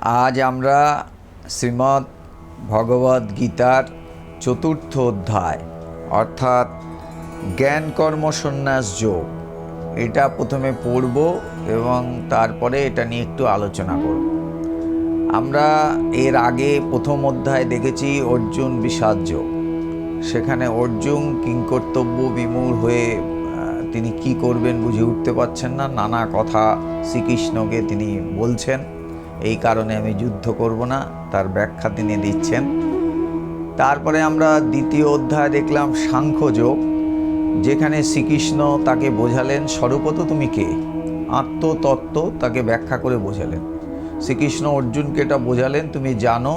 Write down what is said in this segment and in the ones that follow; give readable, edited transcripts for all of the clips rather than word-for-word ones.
আজ আমরা শ্রীমদ্ ভগবদ গীতার চতুর্থ অধ্যায় অর্থাৎ জ্ঞান কর্ম সন্ন্যাস যোগ এটা প্রথমে পড়ব এবং তারপরে এটা নিয়ে একটু আলোচনা করব। আমরা এর আগে প্রথম অধ্যায় দেখেছি অর্জুন বিষাদ যোগ। সেখানে অর্জুন কিংকর্তব্য বিমূঢ় হয়ে তিনি কি করবেন বুঝে উঠতে পারছেন না, নানা কথা শ্রীকৃষ্ণকে তিনি বলছেন, এই কারণে আমি যুদ্ধ করব না, তার ব্যাখ্যা তিনি দিচ্ছেন। তারপরে আমরা দ্বিতীয় অধ্যায় দেখলাম সাংখ্যযোগ, যেখানে শ্রীকৃষ্ণ তাকে বোঝালেন স্বরূপত তুমি কে, আত্মতত্ত্ব তাকে ব্যাখ্যা করে বোঝালেন। শ্রীকৃষ্ণ অর্জুনকে এটা বোঝালেন তুমি জানো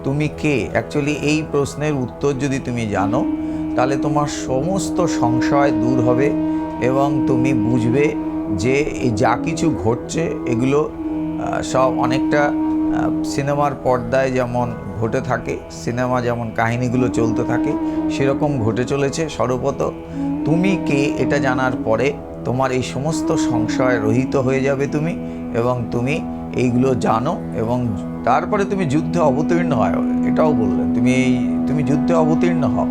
তুমি কে। অ্যাকচুয়ালি এই প্রশ্নের উত্তর যদি তুমি জানো তাহলে তোমার সমস্ত সংশয় দূর হবে এবং তুমি বুঝবে যে এই যা কিছু ঘটছে এগুলো সব অনেকটা সিনেমার পর্দায় যেমন ঘটে থাকে, সিনেমা যেমন কাহিনীগুলো চলতে থাকে সেরকম ঘটে চলেছে। স্বরূপত তুমি কে এটা জানার পরে তোমার এই সমস্ত সংশয় রহিত হয়ে যাবে তুমি, এবং তুমি এইগুলো জানো এবং তারপরে তুমি যুদ্ধে অবতীর্ণ হয়, এটাও বললেন তুমি যুদ্ধে অবতীর্ণ হও।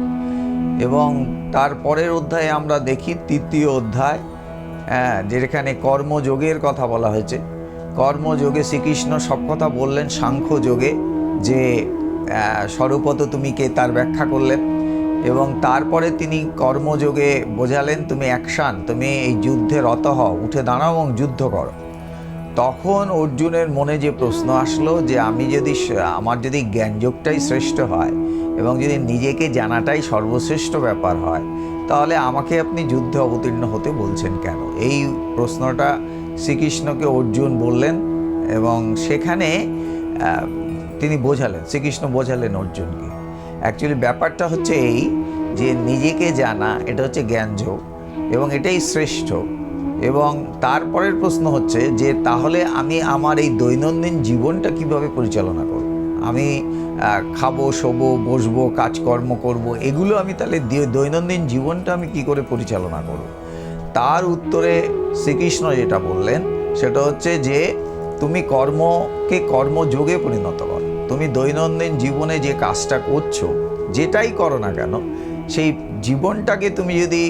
এবং তারপরের অধ্যায়ে আমরা দেখি তৃতীয় অধ্যায়, যেখানে কর্মযোগের কথা বলা হয়েছে। কর্মযোগে শ্রীকৃষ্ণ সব কথা বললেন সাংখ্যযোগে, যে স্বরূপত তুমি কে তার ব্যাখ্যা করলেন এবং তারপরে তিনি কর্মযোগে বোঝালেন তুমি অ্যাকশান, তুমি এই যুদ্ধে রত হও, উঠে দাঁড়াও এবং যুদ্ধ করো। তখন অর্জুনের মনে যে প্রশ্ন আসলো যে আমার যদি জ্ঞানযোগটাই শ্রেষ্ঠ হয় এবং যদি নিজেকে জানাটাই সর্বশ্রেষ্ঠ ব্যাপার হয়, তাহলে আমাকে আপনি যুদ্ধে অবতীর্ণ হতে বলছেন কেন? এই প্রশ্নটা শ্রীকৃষ্ণকে অর্জুন বললেন এবং সেখানে তিনি শ্রীকৃষ্ণ বোঝালেন অর্জুনকে। অ্যাকচুয়ালি ব্যাপারটা হচ্ছে এই যে নিজেকে জানা এটা হচ্ছে জ্ঞানযোগ এবং এটাই শ্রেষ্ঠ। এবং তারপরের প্রশ্ন হচ্ছে যে তাহলে আমি আমার এই দৈনন্দিন জীবনটা কিভাবে পরিচালনা করব? আমি খাবো, শোবো, বসবো, কাজকর্ম করব, এগুলো আমি তাহলে দৈনন্দিন জীবনটা আমি কি করে পরিচালনা করব? তার উত্তরে শ্রীকৃষ্ণ যেটা বললেন সেটা হচ্ছে যে তুমি কর্মকে কর্মযোগে পরিণত করো। তুমি দৈনন্দিন জীবনে যে কাজটা করছো, যেটাই করো না কেন, সেই জীবনটাকে তুমি যদি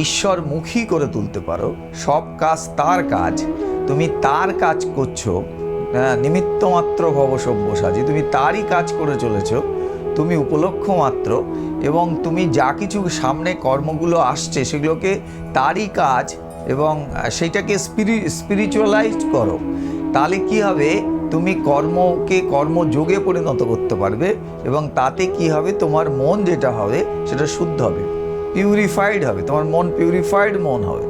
ঈশ্বরমুখী করে তুলতে পারো, সব কাজ তার কাজ, তুমি তার কাজ করছো, নিমিত্ত মাত্র ভব সব্যসাচী, তুমি তারই কাজ করে চলেছ, তুমি উপলক্ষ মাত্র, এবং তুমি যা কিছু সামনে কর্মগুলো আসছে সেগুলোকে তারই কাজ এবং সেইটাকে স্পিরিচুয়ালাইজড করো, তাহলে কি হবে? তুমি কর্মকে কর্মযোগে পরিণত করতে পারবে এবং তাতে কি হবে? তোমার মন যেটা হবে সেটা শুদ্ধ হবে, পিউরিফাইড হবে, তোমার মন পিউরিফাইড মন হবে।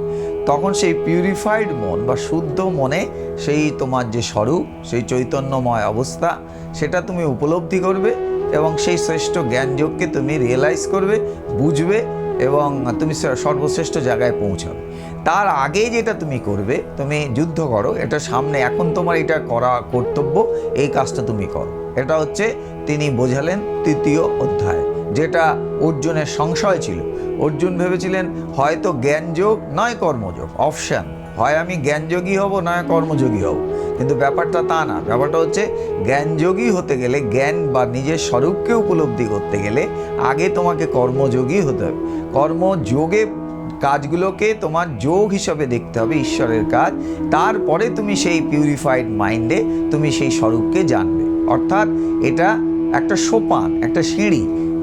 তখন সেই পিউরিফাইড মন বা শুদ্ধ মনে সেই তোমার যে স্বরূপ, সেই চৈতন্যময় অবস্থা, সেটা তুমি উপলব্ধি করবে এবং সেই শ্রেষ্ঠ জ্ঞানযোগকে তুমি রিয়েলাইজ করবে, বুঝবে এবং তুমি সর্বশ্রেষ্ঠ জায়গায় পৌঁছাবে। তার আগে যেটা তুমি করবে, তুমি যুদ্ধ করো, এটা সামনে, এখন তোমার এটা করা কর্তব্য, এই কাজটা তুমি করো। এটা হচ্ছে তিনি বোঝালেন তৃতীয় অধ্যায়, যেটা অর্জুনের সংশয় ছিল। অর্জুন ভেবেছিলেন হয়তো জ্ঞানযোগ নয় কর্মযোগ, অপশান, হয় আমি জ্ঞানযোগী হব নয় কর্মযোগী হব, কিন্তু ব্যাপারটা তা না। ব্যাপারটা হচ্ছে জ্ঞানযোগী হতে গেলে, জ্ঞান বা নিজের স্বরূপকে উপলব্ধি করতে গেলে আগে তোমাকে কর্মযোগী হতে হবে। কর্মযোগে কাজগুলোকে তোমার যোগ হিসাবে দেখতে হবে, ঈশ্বরের কাজ। তারপরে তুমি সেই পিউরিফাইড মাইন্ডে তুমি সেই স্বরূপকে জানবে। অর্থাৎ এটা একটা সোপান, একটা সিঁড়ি,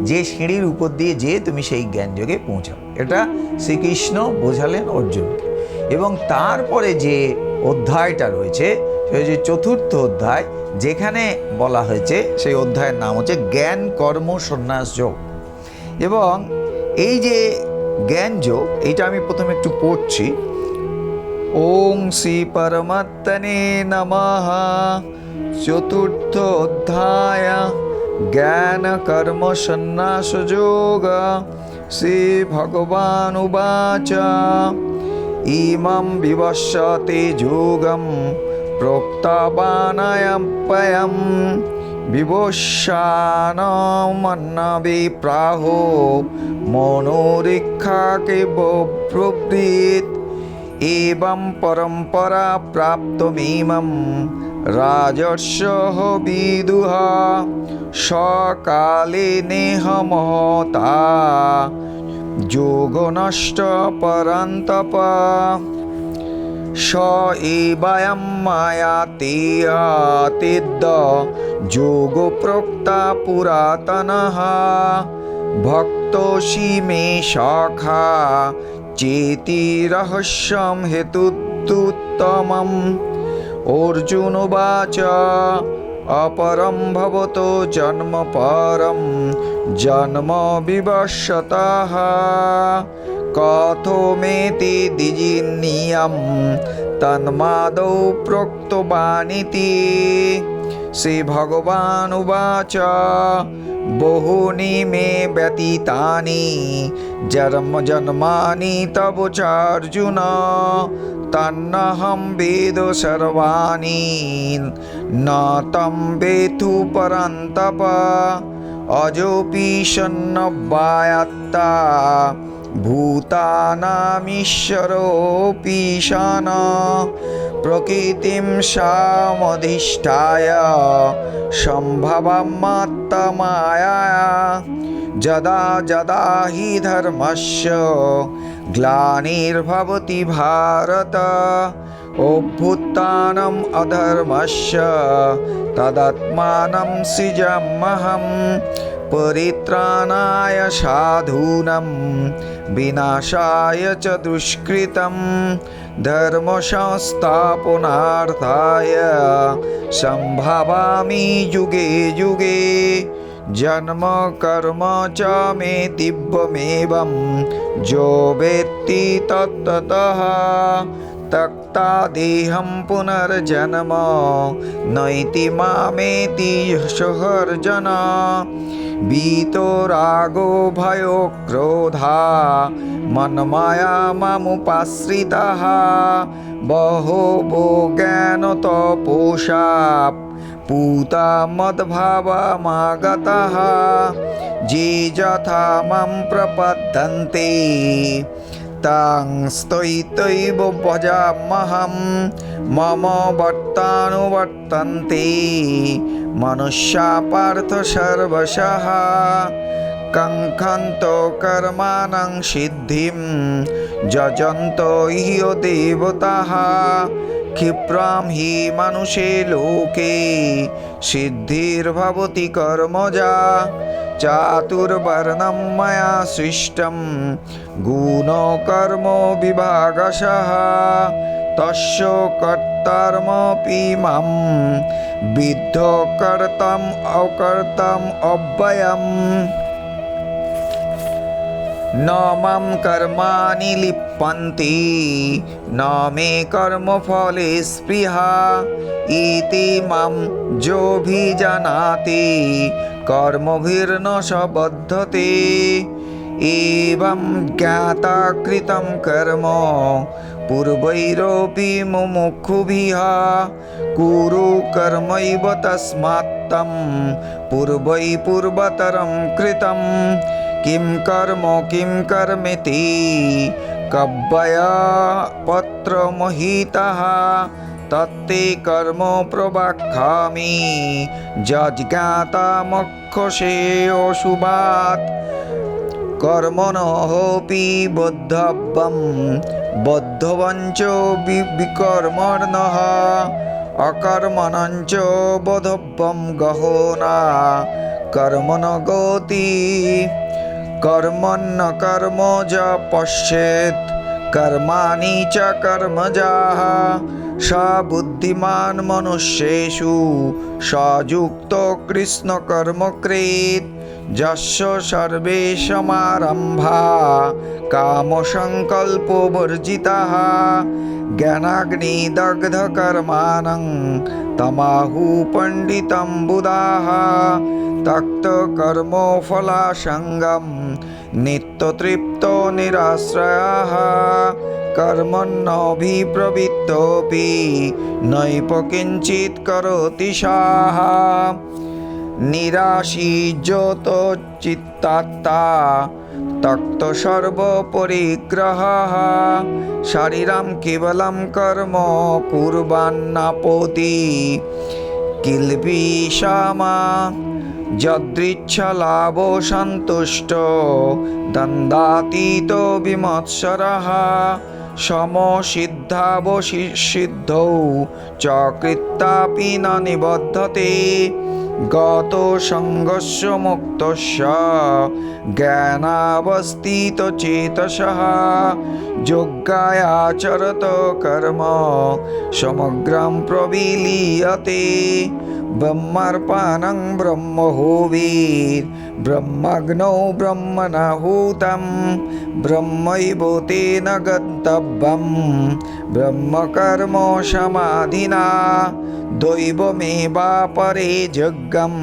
যে সিঁড়ির উপর দিয়ে যেয়ে তুমি সেই জ্ঞানযোগে পৌঁছাবে। এটা শ্রীকৃষ্ণ বোঝালেন অর্জুনকে। এবং তারপরে যে অধ্যায়টা রয়েছে সে যে চতুর্থ অধ্যায়, যেখানে বলা হয়েছে, সেই অধ্যায়ের নাম হচ্ছে জ্ঞান কর্ম সন্ন্যাস যোগ। এবং এই যে জ্ঞান যোগ, এইটা আমি প্রথমে একটু পড়ছি। ওং শ্রী পরমাত্মনে নমঃ। চতুর্থ অধ্যায় জ্ঞান কর্ম সন্ন্যাস যোগ। শ্রী ভগবান উবাচ ইমং বিবস্বতে যোগম প্रोक्तवानयं विभूषाणमन्नवे प्राहो मनोरीक्षाके ब्रवीत् एवं परम्परा प्राप्तमिमं রাজর্ষহ বিদুহ সকালে নেহ মহতা যোগ নষ্ট পরন্তপ স এবায়ম মায়াতে আতিদ্য যোগ প্রক্তা পুরাতনঃ ভক্তোষি মে সখা চেতি রহস্যম হেতুত্তমম। অর্জুনোবাচ অপরম ভবতো জন্ম পরম জন্ম বিবশ্যতঃ কথমেতি দ্বিজিন্নিয়ম তন্মাদৌ প্रोक्तवानिति। শ্রী ভগবান উবাচ বহুনি মে ব্যতীতানি জন্মানি তব চার্জুন তন্নহং বেদ সর্বাণি ন तं বেথু পরন্তপ। অজোপি সন্নব্বায়াত্তা ভূতানামীশ্বরোऽপি শান প্রকৃতিম সামধিষ্ঠায় সম্ভবমাত্তমায়া। যদা যদা হি ধর্মস্য গ্লানির্ভবতি ভারত অভ্যুত্থানম অধর্মস্য তদাত্মাनं সৃজাম্যহম। পরিত্রাণায় সাধূনাং বিনাশায় চ দুষ্কৃতম ধর্ম সংস্থাপনার্থায় সম্ভবামি যুগে যুগে। জন্ম কর্ম চ মে দিব্যমেবং যো বেত্তি তত্ত্বতঃ त्यक्ता देहं पुनर्जन्म नैति मामेति सहर्जन। भीतो रागो भयो क्रोधा मन्माया मामुपाश्रिताः बहवो ज्ञानतपोषा पूता मद्भावमागताः ये यथा मां प्रपद्यन्ते तां स्तैतैव भजाम्यहं मम वर्तानुवर्तन्ते मनुष्या पार्थ सर्वशः काङ्क्षन्तो कर्माणां सिद्धिं यजन्तो ह्यो देवताः क्षिप्रां हि मनुष्ये लोके सिद्धिर्भवति कर्मजा चातुर्वर्णं मया सृष्टं गुणकर्म विभागशः तस्य कर्तारमपि मां विद्धो कर्ताम् अकर्ताम् अव्ययम्। न मां कर्माणि लिप्यन्ते न मे कर्मफले स्पृहा इति मां योऽभिजानाति कर्मभिर्न स बध्यते। एवं ज्ञाता कृतं कर्म पूर्वैरपि मुमुक्षुभिः कुरु कर्मैव तस्मात् तं पूर्वै पूर्वतरं कृतं। किं कर्मेति कव्यपत्रमहितः तत्ते कर्म प्रवक्ष्यामि यज्ञातमक्षसेऽशुभात्। कर्मणोऽपि बद्धव्यं बद्धवञ्च विकर्मणः अकर्मणञ्च बद्धव्यं गहना कर्मण गति। कर्मण्य कर्मज पश्येत् कर्माणि च कर्मजाः स बुद्धिमान् मनुष्येषु स युक्तो कृष्णकर्म कृत्। यस्य सर्वे समारम्भा कामसङ्कल्पवर्जिताः ज्ञानाग्निदग्धकर्माणं तमाहु पण्डितं बुधाः। त्यक्तकर्मफलासङ्गं नित्यतृप्तो निराश्रयः कर्मण्यभिप्रवृत्तोऽपि नैव किञ्चित् करोति सः। निराशीर्यतो चित्तात्मा তক্ত সর্বপরিগ্রহः শারীরম কেবলম কর্ম কুর্বান্নাপোতি কিলবিষামা যদৃচ্ছলাভ সন্তুষ্ট দ্বন্দ্বাতীত বিমৎসরः সমসিদ্ধাবসিদ্ধৌ চ কৃত্যাপি ন নিবধ্যতে গত সঙ্গস্য মুক্তস্য জ্ঞানাবস্থিত চেতসঃ যোগ্যায়াচরত কর্ম সমগ্রম প্রবিলীয়তে ব্রহ্মার্পণং ব্রহ্মহোবির ব্রহ্মগ্নৌ ব্রহ্মণাহুতম ব্রহ্মৈব তেন গন্তব্যম ব্রহ্মকর্ম সমাধিনা দৈবমেবাপরে যজ্ঞম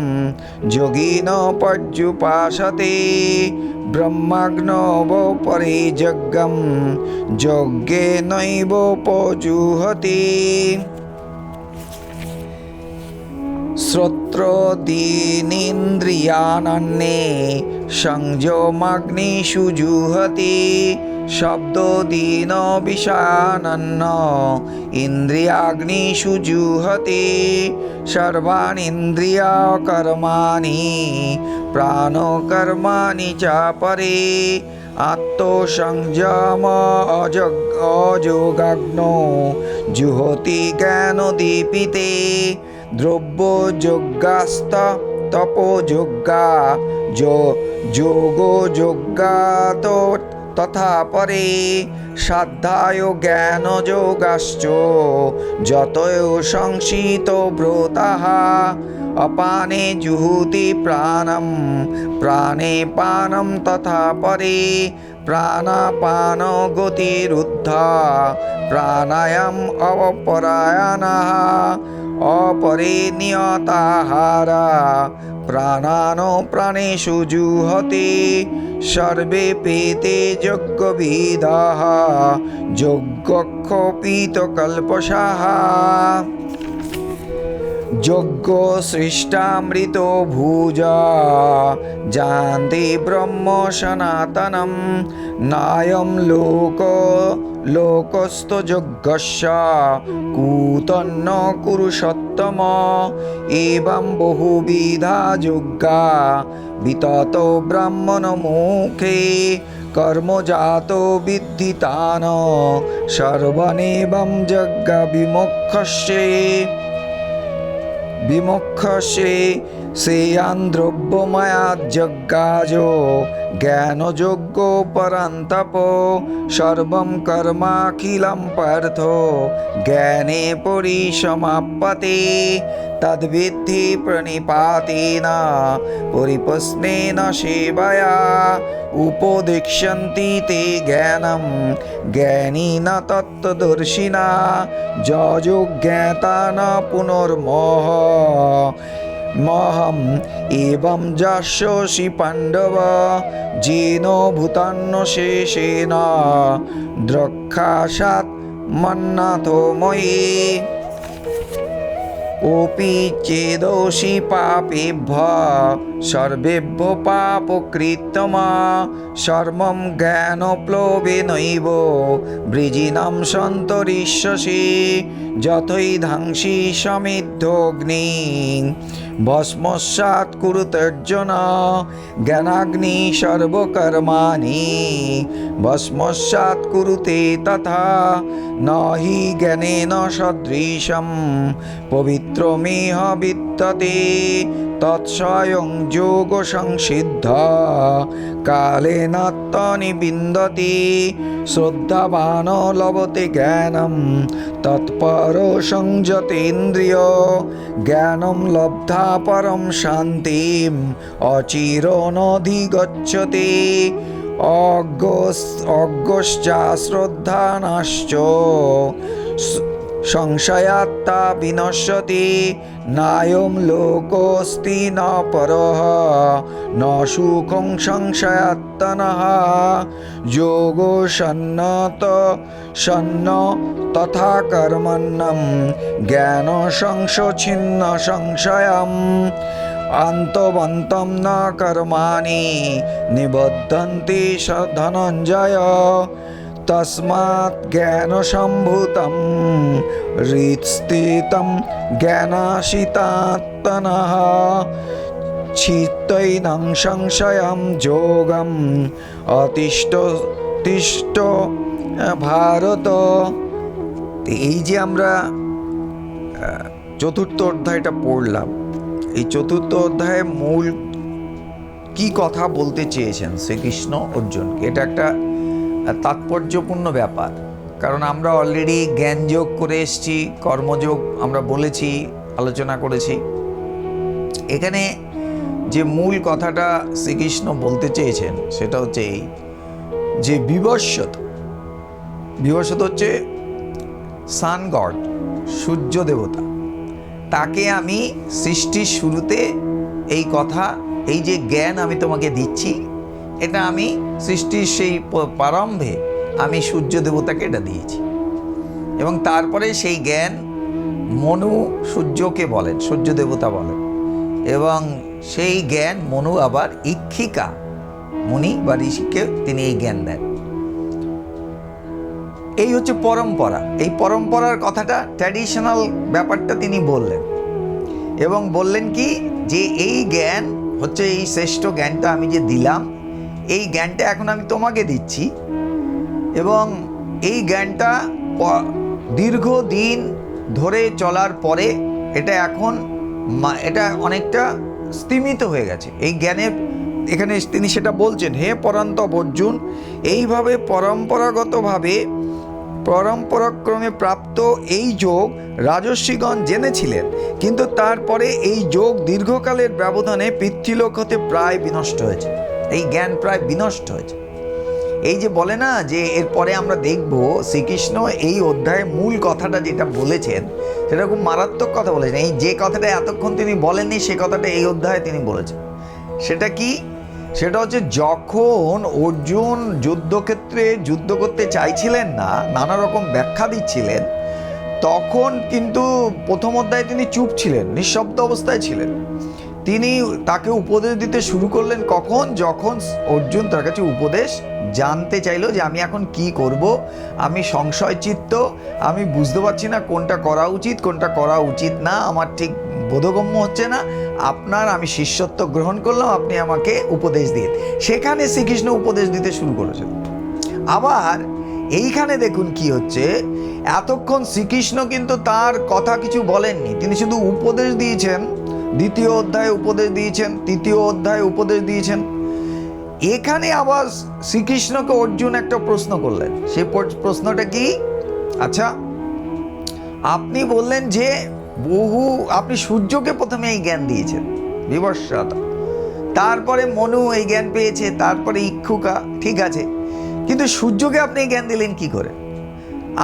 যোগিন পর্যুপাসতে ব্রহ্মগ্নব পরে যজ্ঞম যজ্ঞেনৈবোপজুহতে শ্রোত্রদীনিন্দ্রিয়ানন্যে সংযমাগ্নিষু জুহতি শব্দোদীন বিষয়ানন্ন ইন্দ্রিয়াগ্নিষু জুহতি সর্বাণীন্দ্রিয়কর্মাণি প্রাণকর্মাণি চ পরে আত্মসংযম অযোগাগ্নো জুহতি জ্ঞানদীপিতে দ্রব্যযোগ্যাস্ত তপোযোগ্যা যোগযোগ্যাত তথা পরে সাধ্যায় জ্ঞানযোগাশ্চ যতয় সংসিত ব্রতাঃ অপানে জুহুতি প্রাণম প্রাণে পানম তথা পরে প্রাণাপান গতিরুদ্ধা প্রাণায়াম অপরায়ণঃ অপরে নিয়তাহারা প্রাণানো প্রাণেষু জুহতে সর্বে পেতে যজ্ঞবিদাঃ যজ্ঞক্ষপিতকল্পষাঃ যজ্ঞ সৃষ্টামৃত ভুজা জানতে ব্রহ্ম সনাতনম নায়ম লোকস্থ যজ্ঞস্য কুতন্ন কুরুষোত্তম এবং বহুবিধা যজ্ঞা বিতত ব্রাহ্মণ মুখে কর্মজাত বিদ্ধিতান সর্বনেবং যজ্ঞ বিমোক্ষসে সেয়ান দ্রব্যময়া যজ্ঞাজো জ্ঞানযোগ্য পরন্তপ সর্বম কর্মাখিলম পার্থ জ্ঞানে পরিসমাপ্যতে তদ্বিদ্ধি প্রণিপাতেন পরিপ্রশ্নেন সেবয়া উপদিশ্যন্তি তে জ্ঞানম জ্ঞানিন তত্ত্বদর্শিনা যযোজ্ঞাতা ন পুনর্মোহ মহম এবং যশোষি পাণ্ডব যেন ভূতান্ন শেষেন দ্রক্ষাসাৎ মন্নাথো ময়ি ওপি চেদোষি পাপেভ্যঃ সর্বেভ্যো পাপকৃত্তম সর্বম জ্ঞানপ্লবেনৈব বৃজিনাম সন্তরিষ্যসি যথৈধাংসি সমিদ্ধোগ্নি ভস্মস্যাৎ কুরুতর্জুন জ্ঞানাগ্নি সর্বকর্মাণি ভস্মস্যাৎ কুরুতে তথা নাহি জ্ঞানেন সদৃশম পবিত্রমেহ বিদ্যতে তৎস্বয়ং যোগ সংসিদ্ধ কালেনাত্মনিবিন্দতি শ্রদ্ধাবান লভতে জ্ঞানম তৎপরো সংযতেন্দ্রিয় জ্ঞানম লব্ধা পরম শান্তিম অচিরনধিগচ্ছতে অজ্ঞশ্চা শ্রদ্ধানাশ্চ সংশয়াত্তা বিনশ্যতি নায়ম লোকোস্তি ন পরঃ ন সুখং সংশয়াত্তনঃ যোগো সন্ন তথা কর্মণ্যম জ্ঞান সংশোচ্ছিন্ন সংশয়ম আন্তবন্তম না কর্মাণি নিবদ্ধন্তি ধনঞ্জয় তস্মাৎ জ্ঞান সম্ভূতম হৃৎস্থিতম জ্ঞানাশিতাত্মনঃ চিত্তৈনং সংশয়ম যোগম অতিষ্ঠ তিষ্ঠ ভারত। এই যে আমরা চতুর্থ অধ্যায়টা পড়লাম, এই চতুর্থ অধ্যায়ে মূল কি কথা বলতে চেয়েছেন শ্রীকৃষ্ণ অর্জুনকে, এটা একটা তাৎপর্যপূর্ণ ব্যাপার। কারণ আমরা অলরেডি জ্ঞানযোগ করে এসেছি, কর্মযোগ আমরা বলেছি, আলোচনা করেছি। এখানে যে মূল কথাটা শ্রীকৃষ্ণ বলতে চেয়েছেন সেটা হচ্ছে এই যে বিবস্বত হচ্ছে সান গড, সূর্য দেবতা। তাকে আমি সৃষ্টির শুরুতে এই কথা, এই যে জ্ঞান আমি তোমাকে দিচ্ছি, এটা আমি সৃষ্টির সেই প্রারম্ভে আমি সূর্য দেবতাকে এটা দিয়েছি। এবং তারপরে সেই জ্ঞান মনু সূর্যকে বলেন, সূর্য দেবতা বলেন, এবং সেই জ্ঞান মনু আবার ইক্ষিকা মুনি বা ঋষিকে তিনি এই জ্ঞান দেন। এই হচ্ছে পরম্পরা। এই পরম্পরার কথাটা, ট্র্যাডিশনাল ব্যাপারটা তিনি বললেন, এবং বললেন কি যে এই জ্ঞান হচ্ছে এই শ্রেষ্ঠ জ্ঞানটা আমি যে দিলাম, এই জ্ঞানটা এখন আমি তোমাকে দিচ্ছি, এবং এই জ্ঞানটা দীর্ঘদিন ধরে চলার পরে এটা এখন এটা অনেকটা স্তিমিত হয়ে গেছে। এই জ্ঞানের এখানে তিনি সেটা বলছেন, হে পরন্তপ অর্জুন, এইভাবে পরম্পরাক্রমে প্রাপ্ত এই যোগ রাজর্ষিগণ জেনেছিলেন, কিন্তু তারপরে এই যোগ দীর্ঘকালের ব্যবধানে পৃথ্বীলোক হতে প্রায় বিনষ্ট হয়েছে। এই জ্ঞান প্রায় বিনষ্ট হয়েছে। এই যে বলে না যে এরপরে আমরা দেখব শ্রীকৃষ্ণ এই অধ্যায়ে মূল কথাটা যেটা বলেছেন সেটা খুব মারাত্মক কথা বলেছেন। এই যে কথাটা এতক্ষণ তিনি বলেননি সে কথাটা এই অধ্যায়ে তিনি বলেছেন। সেটা কি? সেটা হচ্ছে যখন অর্জুন যুদ্ধক্ষেত্রে যুদ্ধ করতে চাইছিলেন না, নানা রকম ব্যাখ্যা দিচ্ছিলেন, তখন কিন্তু প্রথম অধ্যায়ে তিনি চুপ ছিলেন, নিঃশব্দ অবস্থায় ছিলেন। তিনি তাকে উপদেশ দিতে শুরু করলেন কখন? যখন অর্জুন তার কাছে উপদেশ জানতে চাইলো যে আমি এখন কি করব, আমি সংশয় চিত্ত, আমি বুঝতে পারছি না কোনটা করা উচিত কোনটা করা উচিত না, আমার ঠিক বোধগম্য হচ্ছে না, আমি শিষ্যত্ব গ্রহণ করলাম, আপনি আমাকে উপদেশ দিন। সেখানে শ্রীকৃষ্ণ উপদেশ দিতে শুরু করেছেন। আবার এইখানে দেখুন কি হচ্ছে, এতক্ষণ শ্রীকৃষ্ণ কিন্তু তার কথা কিছু বলেননি, তিনি শুধু উপদেশ দিয়েছেন। দ্বিতীয় অধ্যায়ে উপদেশ দিয়েছেন, তৃতীয় অধ্যায়ে উপদেশ দিয়েছেন। এখানে আবার শ্রীকৃষ্ণকে অর্জুন একটা প্রশ্ন করলেন। সেই প্রশ্নটা কি? আচ্ছা, আপনি বললেন যে আপনি সূর্যকে প্রথমে এই জ্ঞান দিয়েছেন, বিবস্বতা, তারপরে মনু এই জ্ঞান পেয়েছে, তারপরে ইক্ষুকা, ঠিক আছে, কিন্তু সূর্যকে আপনি এই জ্ঞান দিলেন কি করে?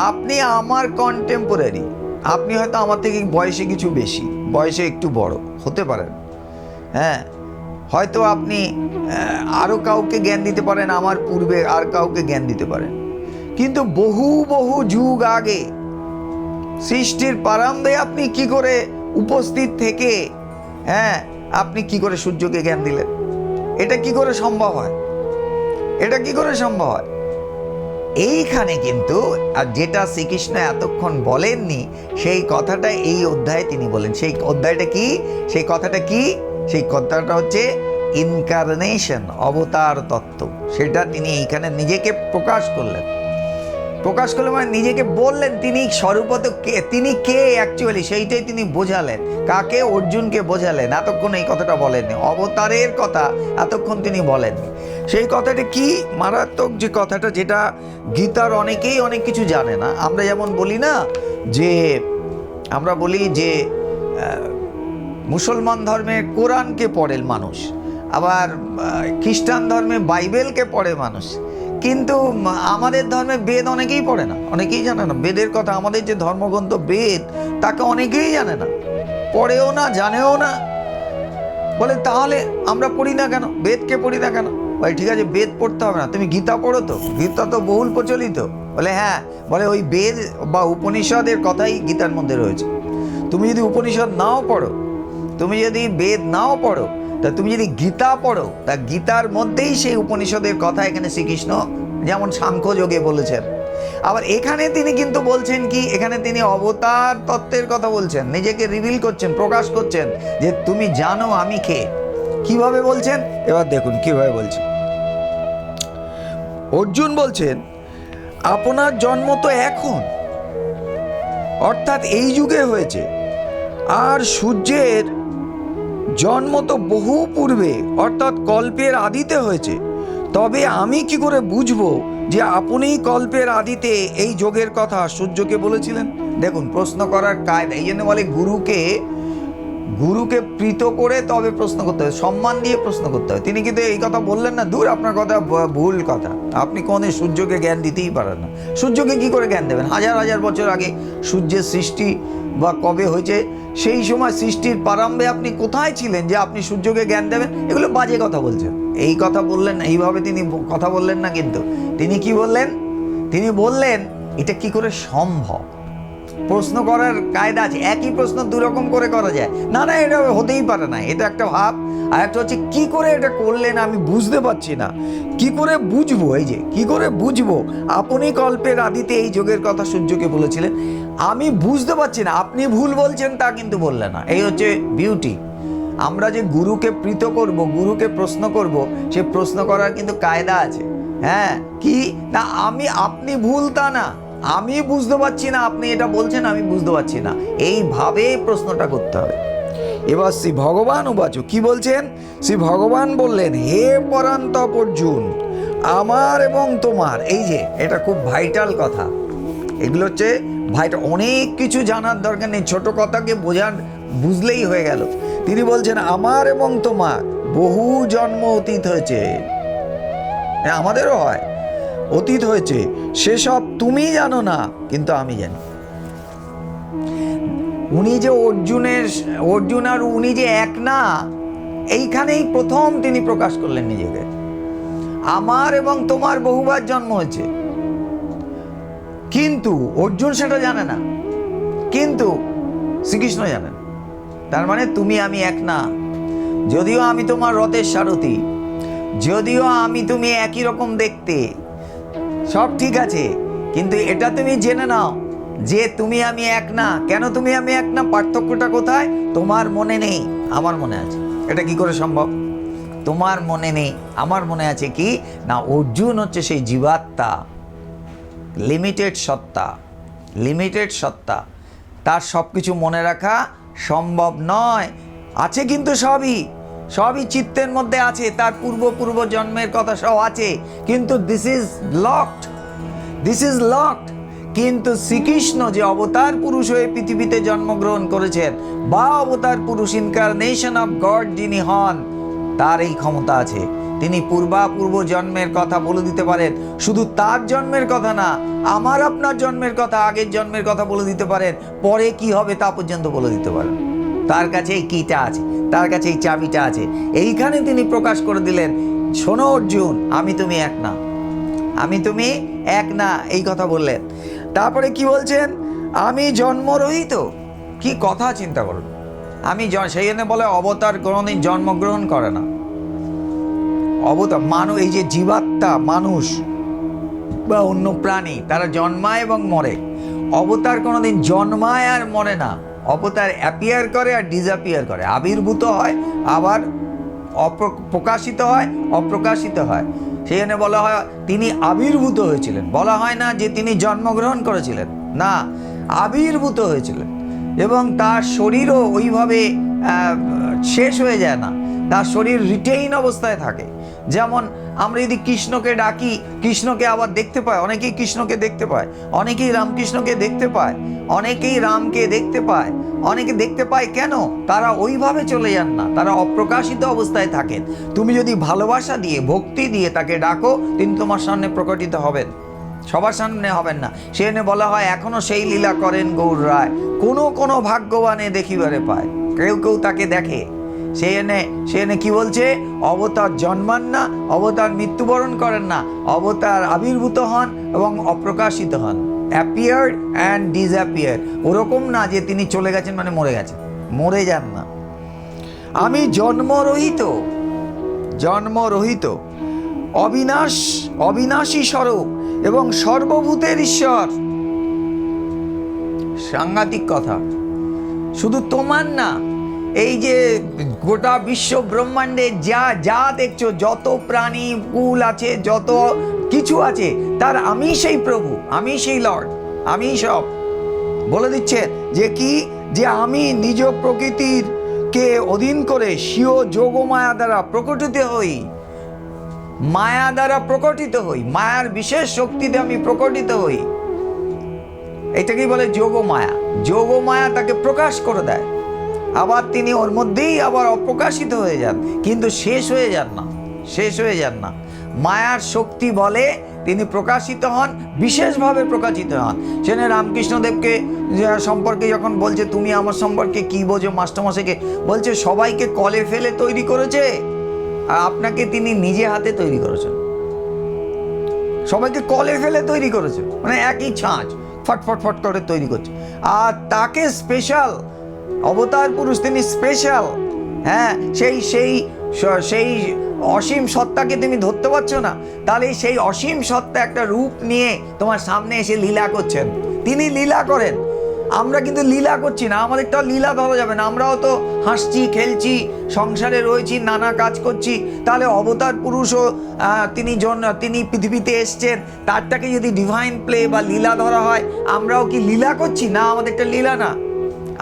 আপনি আমার কন্টেম্পোরারি, আপনি হয়তো আমার থেকে বয়সে কিছু বেশি, বয়সে একটু বড় হতে পারেন, হ্যাঁ, হয়তো আপনি আরও কাউকে জ্ঞান দিতে পারেন, আমার পূর্বে আর কাউকে জ্ঞান দিতে পারেন, কিন্তু বহু বহু যুগ আগে সৃষ্টির প্রারম্ভে আপনি কি করে উপস্থিত থেকে, হ্যাঁ, আপনি কি করে সূর্যকে জ্ঞান দিলেন? এটা কি করে সম্ভব হয়? এটা কি করে সম্ভব হয়? এইখানে কিন্তু আর যেটা শ্রীকৃষ্ণ এতক্ষণ বলেননি সেই কথাটা এই অধ্যায়ে তিনি বলেন। সেই অধ্যায়টা কি? সেই কথাটা কি? সেই কথাটা হচ্ছে ইনকারনেশন, অবতার তত্ত্ব। সেটা তিনি এইখানে নিজেকে প্রকাশ করলেন মানে নিজেকে বললেন, তিনি স্বরূপত কে, তিনি কে অ্যাকচুয়ালি, সেইটাই তিনি বোঝালেন। কাকে? অর্জুনকে বোঝালেন। এতক্ষণ এই কথাটা বলেননি, অবতারের কথা এতক্ষণ তিনি বলেননি। সেই কথাটা কি? মারাত্মক যে কথাটা, যেটা গীতার অনেকেই অনেক কিছু জানে না। আমরা যেমন বলি না যে, আমরা বলি যে মুসলমান ধর্মে কোরআনকে পড়ে মানুষ, আবার খ্রিস্টান ধর্মে বাইবেলকে পড়ে মানুষ, কিন্তু আমাদের ধর্মে বেদ অনেকেই পড়ে না, অনেকেই জানে না বেদের কথা। আমাদের যে ধর্মগ্রন্থ বেদ, তাকে অনেকেই জানে না, পড়েও না, জানেও না। বলে তাহলে আমরা পড়ি না কেন, বেদকে পড়ি না কেন? বলে ঠিক আছে, বেদ পড়তে হবে না, তুমি গীতা পড়ো তো, গীতা তো বহুল প্রচলিত। বলে হ্যাঁ, বলে ওই বেদ বা উপনিষদের কথাই গীতার মধ্যে রয়েছে। তুমি যদি উপনিষদ নাও পড়ো, তুমি যদি বেদ নাও পড়ো, তা তুমি যদি গীতা পড়ো, তা গীতার মধ্যেই সেই উপনিষদের কথা এখানে শ্রীকৃষ্ণ যেমন সাংখ্যযোগে বলেছেন। আবার এখানে তিনি কিন্তু বলছেন কি, এখানে তিনি অবতার তত্ত্বের কথা বলছেন, নিজেকে রিভিল করছেন, প্রকাশ করছেন যে তুমি জানো আমি কে। কিভাবে বলছেন এবার দেখুন কিভাবে বলছেন। অর্জুন বলছেন আপনার জন্ম তো এখন, অর্থাৎ এই যুগে হয়েছে, আর সূর্যের জন্ম তো বহু পূর্বে অর্থাৎ কল্পের আদিতে হয়েছে। তবে আমি কি করে বুঝবো যে আপনিই কল্পের আদিতে এই যোগের কথা সূর্যকে বলেছিলেন? দেখুন প্রশ্ন করার কায়দা, এই জন্য বলে গুরুকে প্রীত করে তবে প্রশ্ন করতে হবে, সম্মান দিয়ে প্রশ্ন করতে হবে। তিনি কিন্তু এই কথা বললেন না, দূর আপনার কথা ভুল কথা, আপনি কোনোদিন সূর্যকে জ্ঞান দিতেই পারেন না। সূর্যকে কি করে জ্ঞান দেবেন? হাজার হাজার বছর আগে সূর্যের সৃষ্টি বা কবে হয়েছে, সেই সময় সৃষ্টির প্রারম্ভে আপনি কোথায় ছিলেন যে আপনি সূর্যকে জ্ঞান দেবেন? এগুলো বাজে কথা বলছেন। এই কথা বললেন না, এইভাবে তিনি কথা বললেন না। কিন্তু তিনি কি বললেন? তিনি বললেন এটা কি করে সম্ভব। প্রশ্ন করার কায়দা আছে, একই প্রশ্ন দুরকম করে করা যায় না, না এটা হতেই পারে না, এটা একটা ভাব। আর একটা হচ্ছে কি করে এটা করলেন আমি বুঝতে পারছি না, কি করে বুঝবো? এই যে কি করে বুঝবো আপনি কল্পের আদিতে এই যোগের কথা সূর্যকে বলেছিলেন, আমি বুঝতে পারছি না, আপনি ভুল বলছেন তা কিন্তু বললেন না। এই হচ্ছে বিউটি। আমরা যে গুরুকে প্রীত করব, গুরুকে প্রশ্ন করব, সে প্রশ্ন করার কিন্তু কায়দা আছে। হ্যাঁ, কি না আপনি ভুল তা না, আমি বুঝতে পারছি না, আপনি এটা বলছেন আমি বুঝতে পারছি না, এইভাবে প্রশ্নটা করতে হবে। এবার শ্রী ভগবান উবাচু কি বলছেন? শ্রী ভগবান বললেন হে পরান্তপ অর্জুন, আমার এবং তোমার, এই যে এটা খুব ভাইটাল কথা, এগুলো হচ্ছে ভাইটাল, অনেক কিছু জানার দরকার নেই, ছোট কথাকে বুঝলেই হয়ে গেল। তিনি বলছেন আমার এবং তোমার বহু জন্ম অতীত হয়েছে, আমাদেরও হয়, অতীত হয়েছে, সেসব তুমি জানো না কিন্তু আমি জানি। উনি যে অর্জুন আর উনি যে এক না, এইখানেই প্রথম তিনি প্রকাশ করলেন নিজেকে। আমার এবং তোমার বহুবার জন্ম হয়েছে, কিন্তু অর্জুন সেটা জানে না, কিন্তু শ্রীকৃষ্ণ জানেন। তার মানে তুমি আমি এক না। যদিও আমি তোমার রথের সারথি, যদিও তুমি একই রকম দেখতে, সব ঠিক আছে, কিন্তু এটা তুমি জেনে নাও যে তুমি আমি এক না। কেন তুমি আমি এক না? পার্থক্যটা কোথায়? তোমার মনে নেই, আমার মনে আছে। এটা কি করে সম্ভব? তোমার মনে নেই, আমার মনে আছে। কি না, অর্জুন হচ্ছে সেই জীবাত্মা, লিমিটেড সত্তা, তার সব কিছু মনে রাখা সম্ভব নয়। আছে কিন্তু সবই চিত্তের মধ্যে আছে, তার পূর্ব জন্মের কথা সব আছে, কিন্তু দিস ইজ লকড। কিন্তু শ্রীকৃষ্ণ যে অবতার পুরুষ হয়ে পৃথিবীতে জন্মগ্রহণ করেছেন, বা অবতার পুরুষ, ইনকারনেশন অফ গড যিনি হন, তার এই ক্ষমতা আছে। তিনি পূর্ব জন্মের কথা বলে দিতে পারেন। শুধু তার জন্মের কথা না, আমার আপনার জন্মের কথা, আগের জন্মের কথা বলে দিতে পারেন, পরে কি হবে তা পর্যন্ত বলে দিতে পারেন। তার কাছে এই কিটা আছে, তার কাছে এই চাবিটা আছে। এইখানে তিনি প্রকাশ করে দিলেন, শোনো অর্জুন, আমি তুমি এক না, এই কথা বললেন। তারপরে কি বলছেন? আমি জন্মরহিত। কি কথা চিন্তা করুন, সেই জন্য বলে অবতার কোনোদিন জন্মগ্রহণ করে না। অবতার এই যে জীবাত্মা, মানুষ বা অন্য প্রাণী, তারা জন্মায় এবং মরে। অবতার কোনোদিন জন্মায় আর মরে না। অবতার অ্যাপিয়ার করে আর ডিসঅ্যাপিয়ার করে, আবির্ভূত হয় আবার প্রকাশিত হয়, অপ্রকাশিত হয়। সেই জন্য বলা হয় তিনি আবির্ভূত হয়েছিলেন, বলা হয় না যে তিনি জন্মগ্রহণ করেছিলেন, না, আবির্ভূত হয়েছিলেন। এবং তার শরীরও ওইভাবে শেষ হয়ে যায় না, তার শরীর রিটেইন অবস্থায় থাকে। যেমন আমরা যদি কৃষ্ণকে ডাকি, কৃষ্ণকে আবার দেখতে পায়, অনেকেই কৃষ্ণকে দেখতে পায়, অনেকেই রামকৃষ্ণকে দেখতে পায়, অনেকেই রামকে দেখতে পায়, অনেকে দেখতে পায়। কেন? তারা ওইভাবে চলে যান না, তারা অপ্রকাশিত অবস্থায় থাকেন। তুমি যদি ভালোবাসা দিয়ে, ভক্তি দিয়ে তাকে ডাকো, তিনি তোমার সামনে প্রকটিত হবেন, সবার সামনে হবেন না। সেখানে বলা হয় এখনো সেই লীলা করেন গৌর রায়, কোনো ভাগ্যবানে দেখিবারে পায়। কেউ তাকে দেখে। সেখানে কি বলছে? অবতার জন্মান না, অবতার মৃত্যুবরণ করেন না, অবতার আবির্ভূত হন এবং অপ্রকাশিত হন, অ্যাপিয়ার্ড অ্যান্ড ডিসঅ্যাপিয়ার্ড। ওরকম না যে তিনি চলে গেছেন মানে মরে গেছেন, মরে যান না। আমি জন্মরহিত, জন্মরহিত, অবিনাশী স্বরূপ এবং সর্বভূতের ঈশ্বর। সাংঘাতিক কথা। শুধু তোমার না, এই যে গোটা বিশ্ব ব্রহ্মাণ্ডে যা যা দেখছো, যত প্রাণী কুল আছে, যত কিছু আছে, তার আমি সেই প্রভু, আমি সেই লর্ড, আমি সব। বলে দিচ্ছে যে কি, যে আমি নিজ প্রকৃতির কে অধীন করে স্বীয় যোগমায়া দ্বারা প্রকটিত হই, মায়া দ্বারা প্রকটিত হই, মায়ার বিশেষ শক্তিতে আমি প্রকটিত হই। এটাকেই বলে যোগমায়া। যোগমায়া তাকে প্রকাশ করে দেয়, আবার তিনি ওর মধ্যেই আবার অপ্রকাশিত হয়ে যান, কিন্তু শেষ হয়ে যান না, শেষ হয়ে যান না। মায়ার শক্তি বলে তিনি প্রকাশিত হন, বিশেষভাবে প্রকাশিত হন। সেখানে রামকৃষ্ণদেবকে সম্পর্কে যখন বলছে তুমি আমার সম্পর্কে কি বোঝো, মাস্টারমশাইকে বলছে সবাইকে কলে ফেলে তৈরি করেছে, আর আপনাকে তিনি নিজে হাতে তৈরি করেছেন। সবাইকে কলে ফেলে তৈরি করেছে, মানে একই ছাঁচ ফটফট ফট করে তৈরি করছে। আর তাকে স্পেশাল অবতার পুরুষ, তিনি স্পেশাল। হ্যাঁ, সেই সেই সেই অসীম সত্তাকে তুমি ধরতে পারছো না, তাহলে সেই অসীম সত্তা একটা রূপ নিয়ে তোমার সামনে এসে লীলা করছেন। তিনি লীলা করেন, আমরা কিন্তু লীলা করছি না, আমাদেরটাও লীলা ধরা যাবে না। আমরাও তো হাসছি, খেলছি, সংসারে রয়েছি, নানা কাজ করছি। তাহলে অবতার পুরুষও তিনি পৃথিবীতে এসছেন, তারটাকে যদি ডিভাইন প্লে বা লীলা ধরা হয়, আমরাও কি লীলা করছি না? আমাদেরটা লীলা না,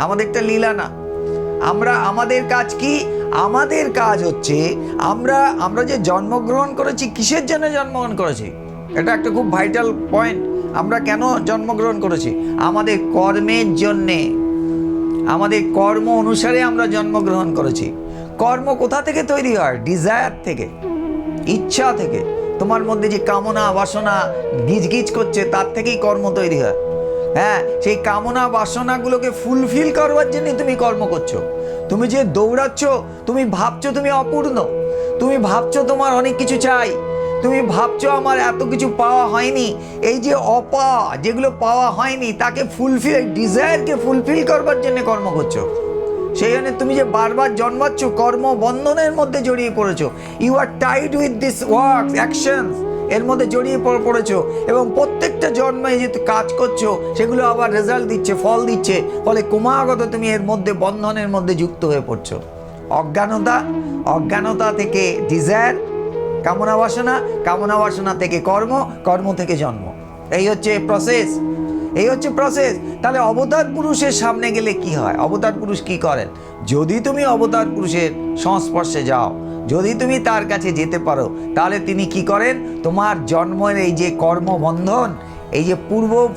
আমাদেরটা লীলা না। আমাদের কাজ কি? আমাদের কাজ হচ্ছে আমরা যে জন্মগ্রহণ করেছি, কিসের জন্য জন্মগ্রহণ করেছি? এটা একটা খুব ভাইটাল পয়েন্ট। আমরা কেন জন্মগ্রহণ করেছি? আমাদের কর্মের জন্যে, আমাদের কর্ম অনুসারে আমরা জন্মগ্রহণ করেছি। কর্ম কোথা থেকে তৈরি হয়? ডিজায়ার থেকে, ইচ্ছা থেকে। তোমার মধ্যে যে কামনা বাসনা গিজগিজ করছে, তার থেকেই কর্ম তৈরি হয়। হ্যাঁ, সেই কামনা বাসনাগুলোকে ফুলফিল করবার জন্য তুমি কর্ম করছো। তুমি যে দৌড়াচ্ছ, তুমি ভাবছো তুমি অপূর্ণ, তুমি ভাবছো তোমার অনেক কিছু চাই, তুমি ভাবছো আমার এত কিছু পাওয়া হয়নি। এই যে অপাওয়া, যেগুলো পাওয়া হয়নি, তাকে ফুলফিল, ডিজায়ারকে ফুলফিল করবার জন্য কর্ম করছো। সেই জন্য তুমি যে বারবার জন্মাচ্ছ, কর্ম বন্ধনের মধ্যে জড়িয়ে পড়েছো। You are tied with this work actions, এর মধ্যে জড়িয়ে পড়েছো, এবং প্রত্যেকটা জন্মে যে কাজ করছো, সেগুলো আবার রেজাল্ট দিচ্ছে, ফল দিচ্ছে। ফলে ক্রমাগত তুমি এর মধ্যে বন্ধনের মধ্যে যুক্ত হয়ে পড়ছো। অজ্ঞানতা থেকে ডিজায়ার, কামনা বাসনা, কামনা বাসনা থেকে কর্ম, কর্ম থেকে জন্ম। এই হচ্ছে প্রসেস, এই হচ্ছে প্রসেস। তাহলে অবতার পুরুষের সামনে গেলে কি হয়? অবতার পুরুষ কি করেন? যদি তুমি অবতার পুরুষের সংস্পর্শে যাও, যদি তুমি তার কাছে যেতে পারো, তাহলে তিনি কি করেন? তোমার জন্মের এই যে কর্মবন্ধন, এই যে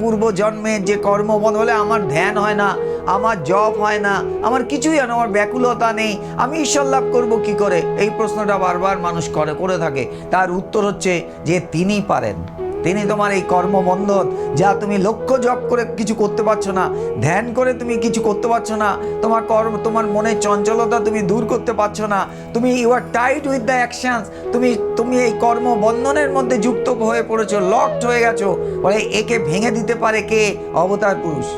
পূর্ব জন্মের যে কর্মবন্ধন, বলে আমার ধ্যান হয় না, আমার জপ হয় না, আমার কিছুই হয় না, আমার ব্যাকুলতা নেই, আমি ঈশ্বর লাভ করবো কি করে? এই প্রশ্নটা বারবার মানুষ করে থাকে। তার উত্তর হচ্ছে যে তিনি পারেন। তিনি তোমার এই কর্মবন্ধন, যা তুমি লক্ষ্য জপ করে কিছু করতে পারছো না, ধ্যান করে তুমি কিছু করতে পারছো না, তোমার মনের চঞ্চলতা তুমি দূর করতে পারছো না, তুমি you are tied with the actions, তুমি এই কর্মবন্ধনের মধ্যে যুক্ত হয়ে পড়েছো, লকড হয়ে গেছো। বলে একে ভেঙে দিতে পারে কে? অবতার পুরুষ।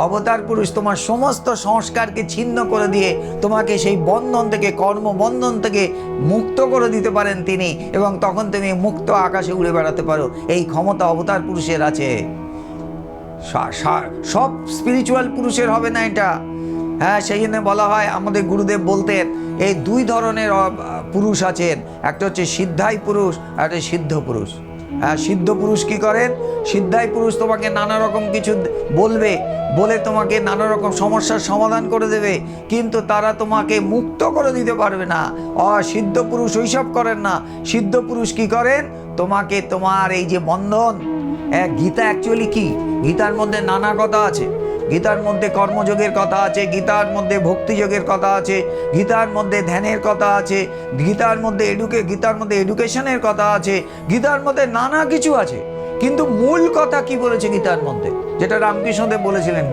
অবতার পুরুষ তোমার সমস্ত সংস্কারকে ছিন্ন করে দিয়ে তোমাকে সেই বন্ধন থেকে, কর্মবন্ধন থেকে মুক্ত করে দিতে পারেন তিনি, এবং তখন তুমি মুক্ত আকাশে উড়ে বেড়াতে পারো। এই ক্ষমতা অবতার পুরুষের আছে। সব স্পিরিচুয়াল পুরুষের হবে না এটা। হ্যাঁ, সেই জন্য বলা হয়, আমাদের গুরুদেব বলতেন এই দুই ধরনের পুরুষ আছেন, একটা হচ্ছে সিদ্ধাই পুরুষ, আর একটা সিদ্ধ পুরুষ। হ্যাঁ, সিদ্ধ পুরুষ কি করেন? সিদ্ধাই পুরুষ তোমাকে নানা রকম কিছু বলে তোমাকে নানা রকম সমস্যার সমাধান করে দেবে, কিন্তু তারা তোমাকে মুক্ত করে দিতে পারবে না। সিদ্ধ পুরুষ ওইসব করেন না। সিদ্ধ পুরুষ কি করেন? তোমাকে তোমার এই যে বন্ধন, গীতা অ্যাকচুয়ালি কি? গীতার মধ্যে নানা কথা আছে। গীতার মধ্যে কর্মযোগের কথা আছে, গীতার মধ্যে ভক্তিযোগের কথা আছে, গীতার মধ্যে ধ্যানের কথা আছে, গীতার মধ্যে এডুকেশনের কথা আছে, গীতার মধ্যে নানা কিছু আছে। কিন্তু মূল কথা কি বলেছে গীতার মধ্যে? যেটা রামকৃষ্ণদেব বলেছিলেন,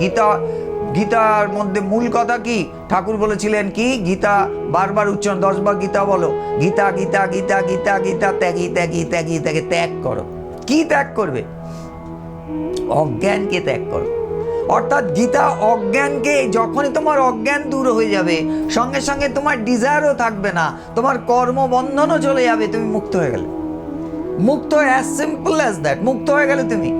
গীতার মধ্যে মূল কথা কি? ঠাকুর বলেছিলেন কি? গীতা বারবার উচ্চারণ, 10 বার গীতা বলো, গীতা গীতা গীতা গীতা গীতা, ত্যাগী ত্যাগী ত্যাগী ত্যাগে, ত্যাগ করো। কি ত্যাগ করবে? অজ্ঞানকে ত্যাগ করো। অর্থাৎ গীতা অজ্ঞানকে, যখনই তোমার অজ্ঞান দূর হয়ে যাবে, সঙ্গে সঙ্গে তোমার ডিজায়ারও থাকবে না, তোমার কর্মবন্ধনও চলে যাবে, তুমি মুক্ত হয়ে গেলে। মুক্ত, অ্যাজ সিম্পল অ্যাজ দ্যাট, মুক্ত হয়ে গেলে তুমি।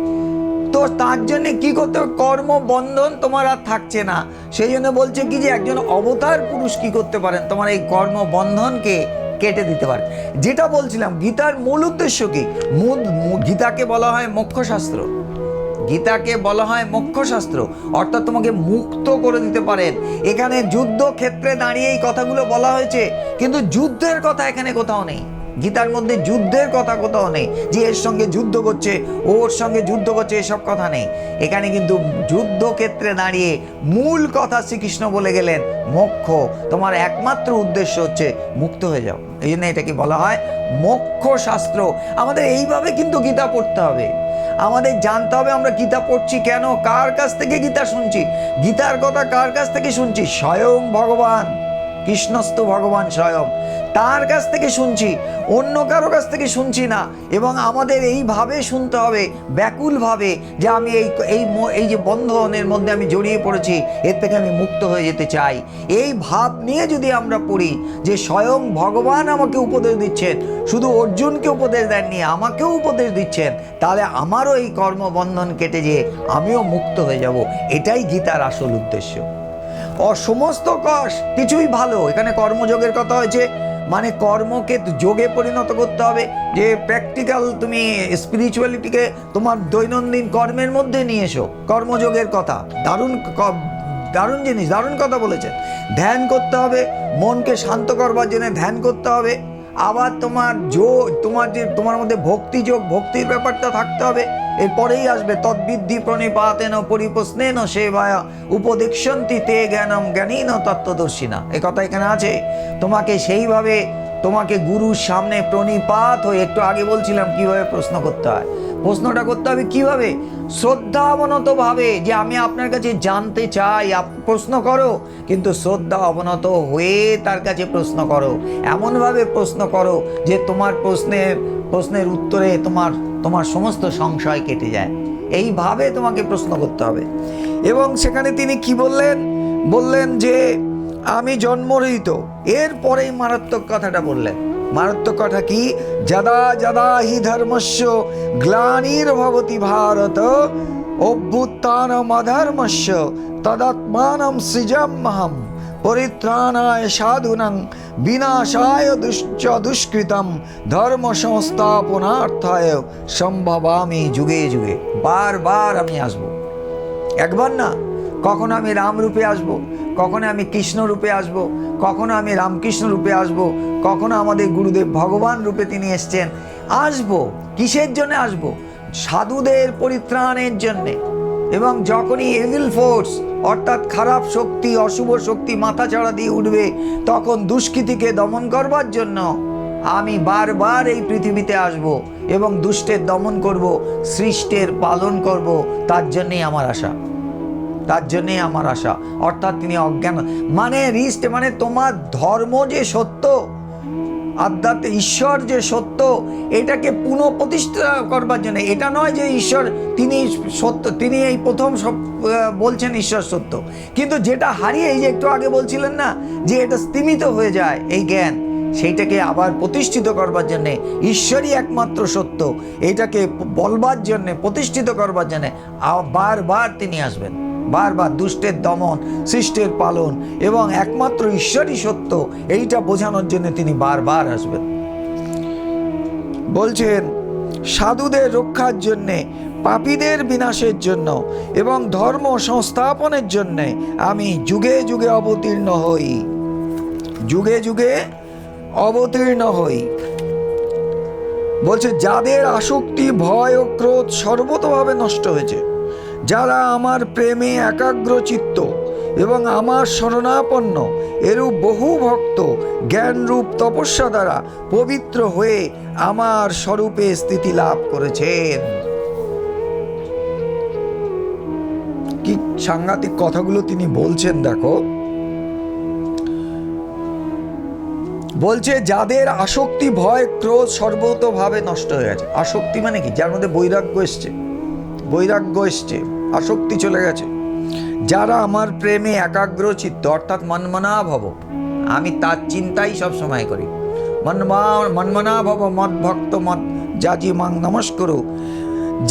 তো তার জন্য কি করতে হবে? কর্মবন্ধন তোমার আর থাকছে না। সেই জন্য বলছে কি যে একজন অবতার পুরুষ কি করতে পারেন? তোমার এই কর্মবন্ধনকে কেটে দিতে পারে। যেটা বলছিলাম, গীতার মূল উদ্দেশ্য কি? গীতাকে বলা হয় মোক্ষশাস্ত্র। গীতাকে বলা হয় মোক্ষশাস্ত্র, অর্থাৎ তোমাকে মুক্ত করে দিতে পারেন। এখানে যুদ্ধক্ষেত্রে দাঁড়িয়ে এই কথাগুলো বলা হয়েছে, কিন্তু যুদ্ধের কথা এখানে কোথাও নেই। গীতার মধ্যে যুদ্ধের কথা কোথাও নেই, যে এর সঙ্গে যুদ্ধ করছে, ওর সঙ্গে যুদ্ধ করছে, এসব কথা নেই এখানে। কিন্তু যুদ্ধক্ষেত্রে দাঁড়িয়ে মূল কথা শ্রীকৃষ্ণ বলে গেলেন মোক্ষ। তোমার একমাত্র উদ্দেশ্য হচ্ছে মুক্ত হয়ে যাও। এই জন্য এটাকে বলা হয় মোক্ষশাস্ত্র। আমাদের এইভাবে কিন্তু গীতা পড়তে হবে। আমাদের জানতে হবে আমরা গীতা পড়ছি কেন, কার কাছ থেকে গীতা শুনছি। গীতার কথা কার কাছ থেকে শুনছি? স্বয়ং ভগবান, কৃষ্ণস্থ ভগবান স্বয়ং, তার কাছ থেকে শুনছি, অন্য কারো কাছ থেকে শুনছি না। এবং আমাদের এইভাবে শুনতে হবে, ব্যাকুলভাবে, যে আমি এই যে বন্ধনের মধ্যে আমি জড়িয়ে পড়েছি, এর থেকে আমি মুক্ত হয়ে যেতে চাই। এই ভাব নিয়ে যদি আমরা পড়ি যে স্বয়ং ভগবান আমাকে উপদেশ দিচ্ছেন, শুধু অর্জুনকে উপদেশ দেননি, আমাকেও উপদেশ দিচ্ছেন, তাহলে আমারও এই কর্মবন্ধন কেটে যেয়ে আমিও মুক্ত হয়ে যাব। এটাই গীতার আসল উদ্দেশ্য। সমস্ত কিছুই ভালো। এখানে কর্মযোগের কথা হয়েছে, মানে কর্মকে যোগে পরিণত করতে হবে, যে প্র্যাকটিক্যাল তুমি স্পিরিচুয়ালিটিকে তোমার দৈনন্দিন কর্মের মধ্যে নিয়ে এসো। কর্মযোগের কথা দারুণ জিনিস, দারুণ কথা বলেছেন। ধ্যান করতে হবে, মনকে শান্ত করবার জন্য ধ্যান করতে হবে। আবার তোমার মধ্যে ভক্তিযোগ, ভক্তির ব্যাপারটা থাকতে হবে। এরপরেই আসবে তদ্বিদ্ধি প্রণিপাতেন পরিপ্রশ্নেন সেবায়া উপদেক্ষন্তি তে জ্ঞানম জ্ঞানীন তত্ত্বদর্শিনা। এ কথা এখানে আছে। তোমাকে সেইভাবে, তোমাকে গুরুর সামনে প্রণিপাত হয়ে, একটু আগে বলছিলাম কিভাবে প্রশ্ন করতে হয়। প্রশ্নটা করতে হবে কিভাবে? শ্রদ্ধাবনত ভাবে, যে আমি আপনার কাছে জানতে চাই। প্রশ্ন করো, কিন্তু শ্রদ্ধা অবনত হয়ে তার কাছে প্রশ্ন করো। এমনভাবে প্রশ্ন করো যে তোমার প্রশ্নের উত্তরে তোমার সমস্ত সংশয় কেটে যায়। এইভাবে তোমাকে প্রশ্ন করতে হবে। এবং সেখানে তিনি কি বললেন যে আমি জন্মরহিত। এরপরেই মারাত্মক কথাটা বললেন। মারাত্মক কথা কি? যদা যদা হি ধর্মস্য গ্লানির্ভবতি ভারত অভ্যুত্থানম অধর্মস্য তদাত্মানম সৃজাম্যহম পরিত্রাণায় সাধুনাং বিনাশায় দুষ্কৃতম ধর্ম সংস্থাপনার্থায় সম্ভবামি যুগে যুগে। বারবার আমি আসব, একবার না। কখনো আমি রাম রূপে আসব, কখনো আমি কৃষ্ণ রূপে আসব, কখনো আমি রামকৃষ্ণ রূপে আসব, কখনো আমাদের গুরুদেব ভগবান রূপে তিনি এসছেন। আসব কিসের জন্য? আসব সাধুদের পরিত্রাণের জন্যে। এবং যখনই এভিল ফোর্স, অর্থাৎ খারাপ শক্তি, অশুভ শক্তি মাথাচাড়া দিয়ে উঠবে, তখন দুষ্কৃতিকে দমন করবার জন্য আমি বারবার এই পৃথিবীতে আসব এবং দুষ্টের দমন করব, সৃষ্টের পালন করব। তার জন্যেই আমার আশা, তার জন্যেই আমার আশা। অর্থাৎ তিনি অজ্ঞান, মানে মানে তোমার ধর্ম যে সত্য, আধ্যাত্মিক ঈশ্বর যে সত্য, এটাকে পুনঃপ্রতিষ্ঠা করবার জন্য। এটা নয় যে ঈশ্বর তিনি সত্য, তিনি এই প্রথম সব বলছেন ঈশ্বর সত্য, কিন্তু যেটা হারিয়ে, এই যে একটু আগে বলছিলেন না, যে এটা স্তিমিত হয়ে যায় এই জ্ঞান, সেইটাকে আবার প্রতিষ্ঠিত করবার জন্যে ঈশ্বরই একমাত্র সত্য, এইটাকে বলবার জন্যে, প্রতিষ্ঠিত করবার জন্যে বারবার তিনি আসবেন। বারবার দুষ্টের দমন, সৃষ্টের পালন এবং একমাত্র ঈশ্বরই সত্য, এইটা বোঝানোর জন্য তিনি বারবার আসবেন। বলছেন সাধুদের রক্ষার জন্যে, পাপীদের বিনাশের জন্য এবং ধর্ম সংস্থাপনের জন্যে আমি যুগে যুগে অবতীর্ণ হই, যুগে যুগে অবতীর্ণ হই। বলছে যাদের আসক্তি, ভয় ও ক্রোধ সর্বতভাবে নষ্ট হয়েছে, যারা আমার প্রেমে একাগ্রচিত্ত এবং আমার শরণাপন্ন, এরূপ বহু ভক্ত জ্ঞানরূপ তপস্যা দ্বারা পবিত্র হয়ে আমার স্বরূপে স্থিতি লাভ করেছেন। কি সাংঘাতিক কথাগুলো তিনি বলছেন, দেখো। বলছে যাদের আসক্তি, ভয়, ক্রোধ সর্বতভাবে নষ্ট হয়ে গেছে। আসক্তি মানে কি? যার মধ্যে বৈরাগ্য এসছে, আসক্তি চলে গেছে। যারা আমার প্রেমে একাগ্র চিত্ত, অর্থাৎ মন্মনা ভব, আমি তার চিন্তাই সব সময় করি। মন্মনা ভব মদ ভক্ত মদ যাজি মাং নমস্করু।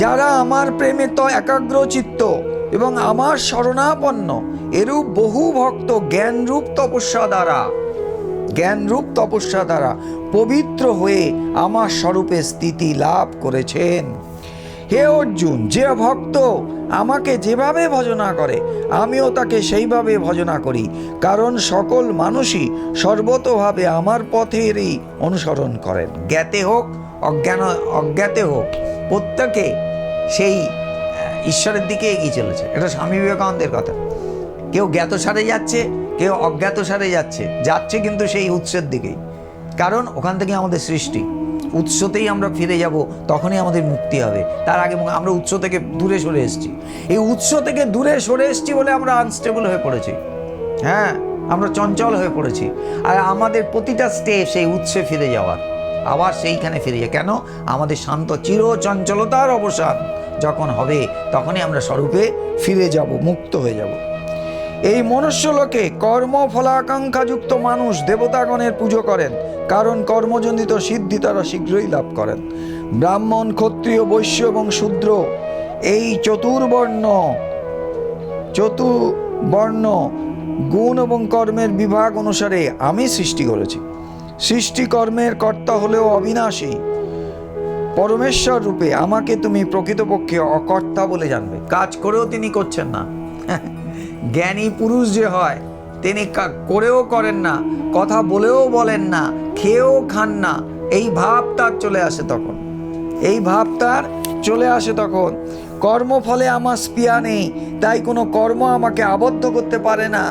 যারা আমার প্রেমে তো একাগ্র চিত্ত এবং আমার শরণাপন্ন, এরূপ বহু ভক্ত জ্ঞানরূপ তপস্যা দ্বারা পবিত্র হয়ে আমার স্বরূপে স্থিতি লাভ করেছেন। হে অর্জুন, যে ভক্ত আমাকে যেভাবে ভজনা করে আমিও তাকে সেইভাবে ভজনা করি, কারণ সকল মানুষই সর্বতোভাবে আমার পথেরই অনুসরণ করেন। জ্ঞাতে হোক অজ্ঞাতে হোক, প্রত্যেকে সেই ঈশ্বরের দিকে এগিয়ে চলেছে। এটা স্বামী বিবেকানন্দের কথা। কেউ জ্ঞাতসারে যাচ্ছে, কেউ অজ্ঞাতসারে যাচ্ছে কিন্তু সেই উৎসের দিকেই, কারণ ওখান থেকে আমাদের সৃষ্টি। উৎসতেই আমরা ফিরে যাব, তখনই আমাদের মুক্তি হবে। তার আগে আমরা উৎস থেকে দূরে সরে এসেছি। এই উৎস থেকে দূরে সরে এসেছি বলে আমরা আনস্টেবল হয়ে পড়েছি। হ্যাঁ, আমরা চঞ্চল হয়ে পড়েছি। আর আমাদের প্রতিটা স্টেপ সেই উৎসে ফিরে যাওয়ার, আবার সেইখানে ফিরে যায়। কেন? আমাদের শান্ত চির চঞ্চলতার অবসান যখন হবে, তখনই আমরা স্বরূপে ফিরে যাব, মুক্ত হয়ে যাব। এই মনুষ্যলোকে কর্মফলাকাঙ্ক্ষাযুক্ত মানুষ দেবতাগণের পুজো করেন, কারণ কর্মজনিত সিদ্ধি তারা শীঘ্রই লাভ করেন। ব্রাহ্মণ, ক্ষত্রিয়, বৈশ্য এবং শূদ্র, এই চতুর্বর্ণ গুণ এবং কর্মের বিভাগ অনুসারে আমি সৃষ্টি করেছি। সৃষ্টিকর্মের কর্তা হলেও অবিনাশী পরমেশ্বর রূপে আমাকে তুমি প্রকৃতপক্ষে অকর্তা বলে জানবে। কাজ করেও তিনি করছেন না। জ্ঞানী পুরুষ যে হয়, তিনি করেও করেন না, কথা বলেও বলেন না, খেয়েও খান না। এই ভাব তার চলে আসে তখন। কর্মফলে আমার স্পৃহা নেই, তাই কোনো কর্ম আমাকে আবদ্ধ করতে পারে না।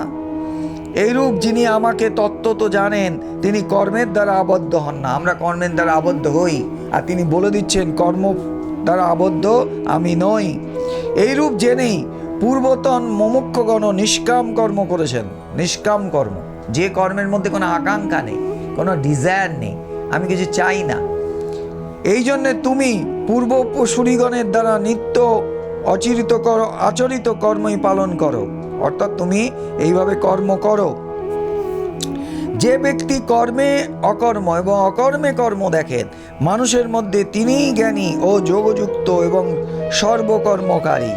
এইরূপ যিনি আমাকে তত্ত্বত জানেন, তিনি কর্মের দ্বারা আবদ্ধ হন না। আমরা কর্মের দ্বারা আবদ্ধ হই, আর তিনি বলে দিচ্ছেন কর্ম দ্বারা আবদ্ধ আমি নই। এইরূপ জেনেই পূর্বতন মুমুক্ষগণ নিষ্কাম কর্ম করেছেন। নিষ্কাম কর্ম, যে কর্মের মধ্যে কোনো আকাঙ্ক্ষা নেই, কোনো ডিজায়ার নেই, আমি কিছু চাই না। এই জন্যে তুমি পূর্বপুরুষগণের দ্বারা নিত্য আচরিত কর্মই পালন করো, অর্থাৎ তুমি এইভাবে কর্ম করো। যে ব্যক্তি কর্মে অকর্ম এবং অকর্মে কর্ম দেখেন, মানুষের মধ্যে তিনিই জ্ঞানী ও যোগযুক্ত এবং সর্বকর্মকারী।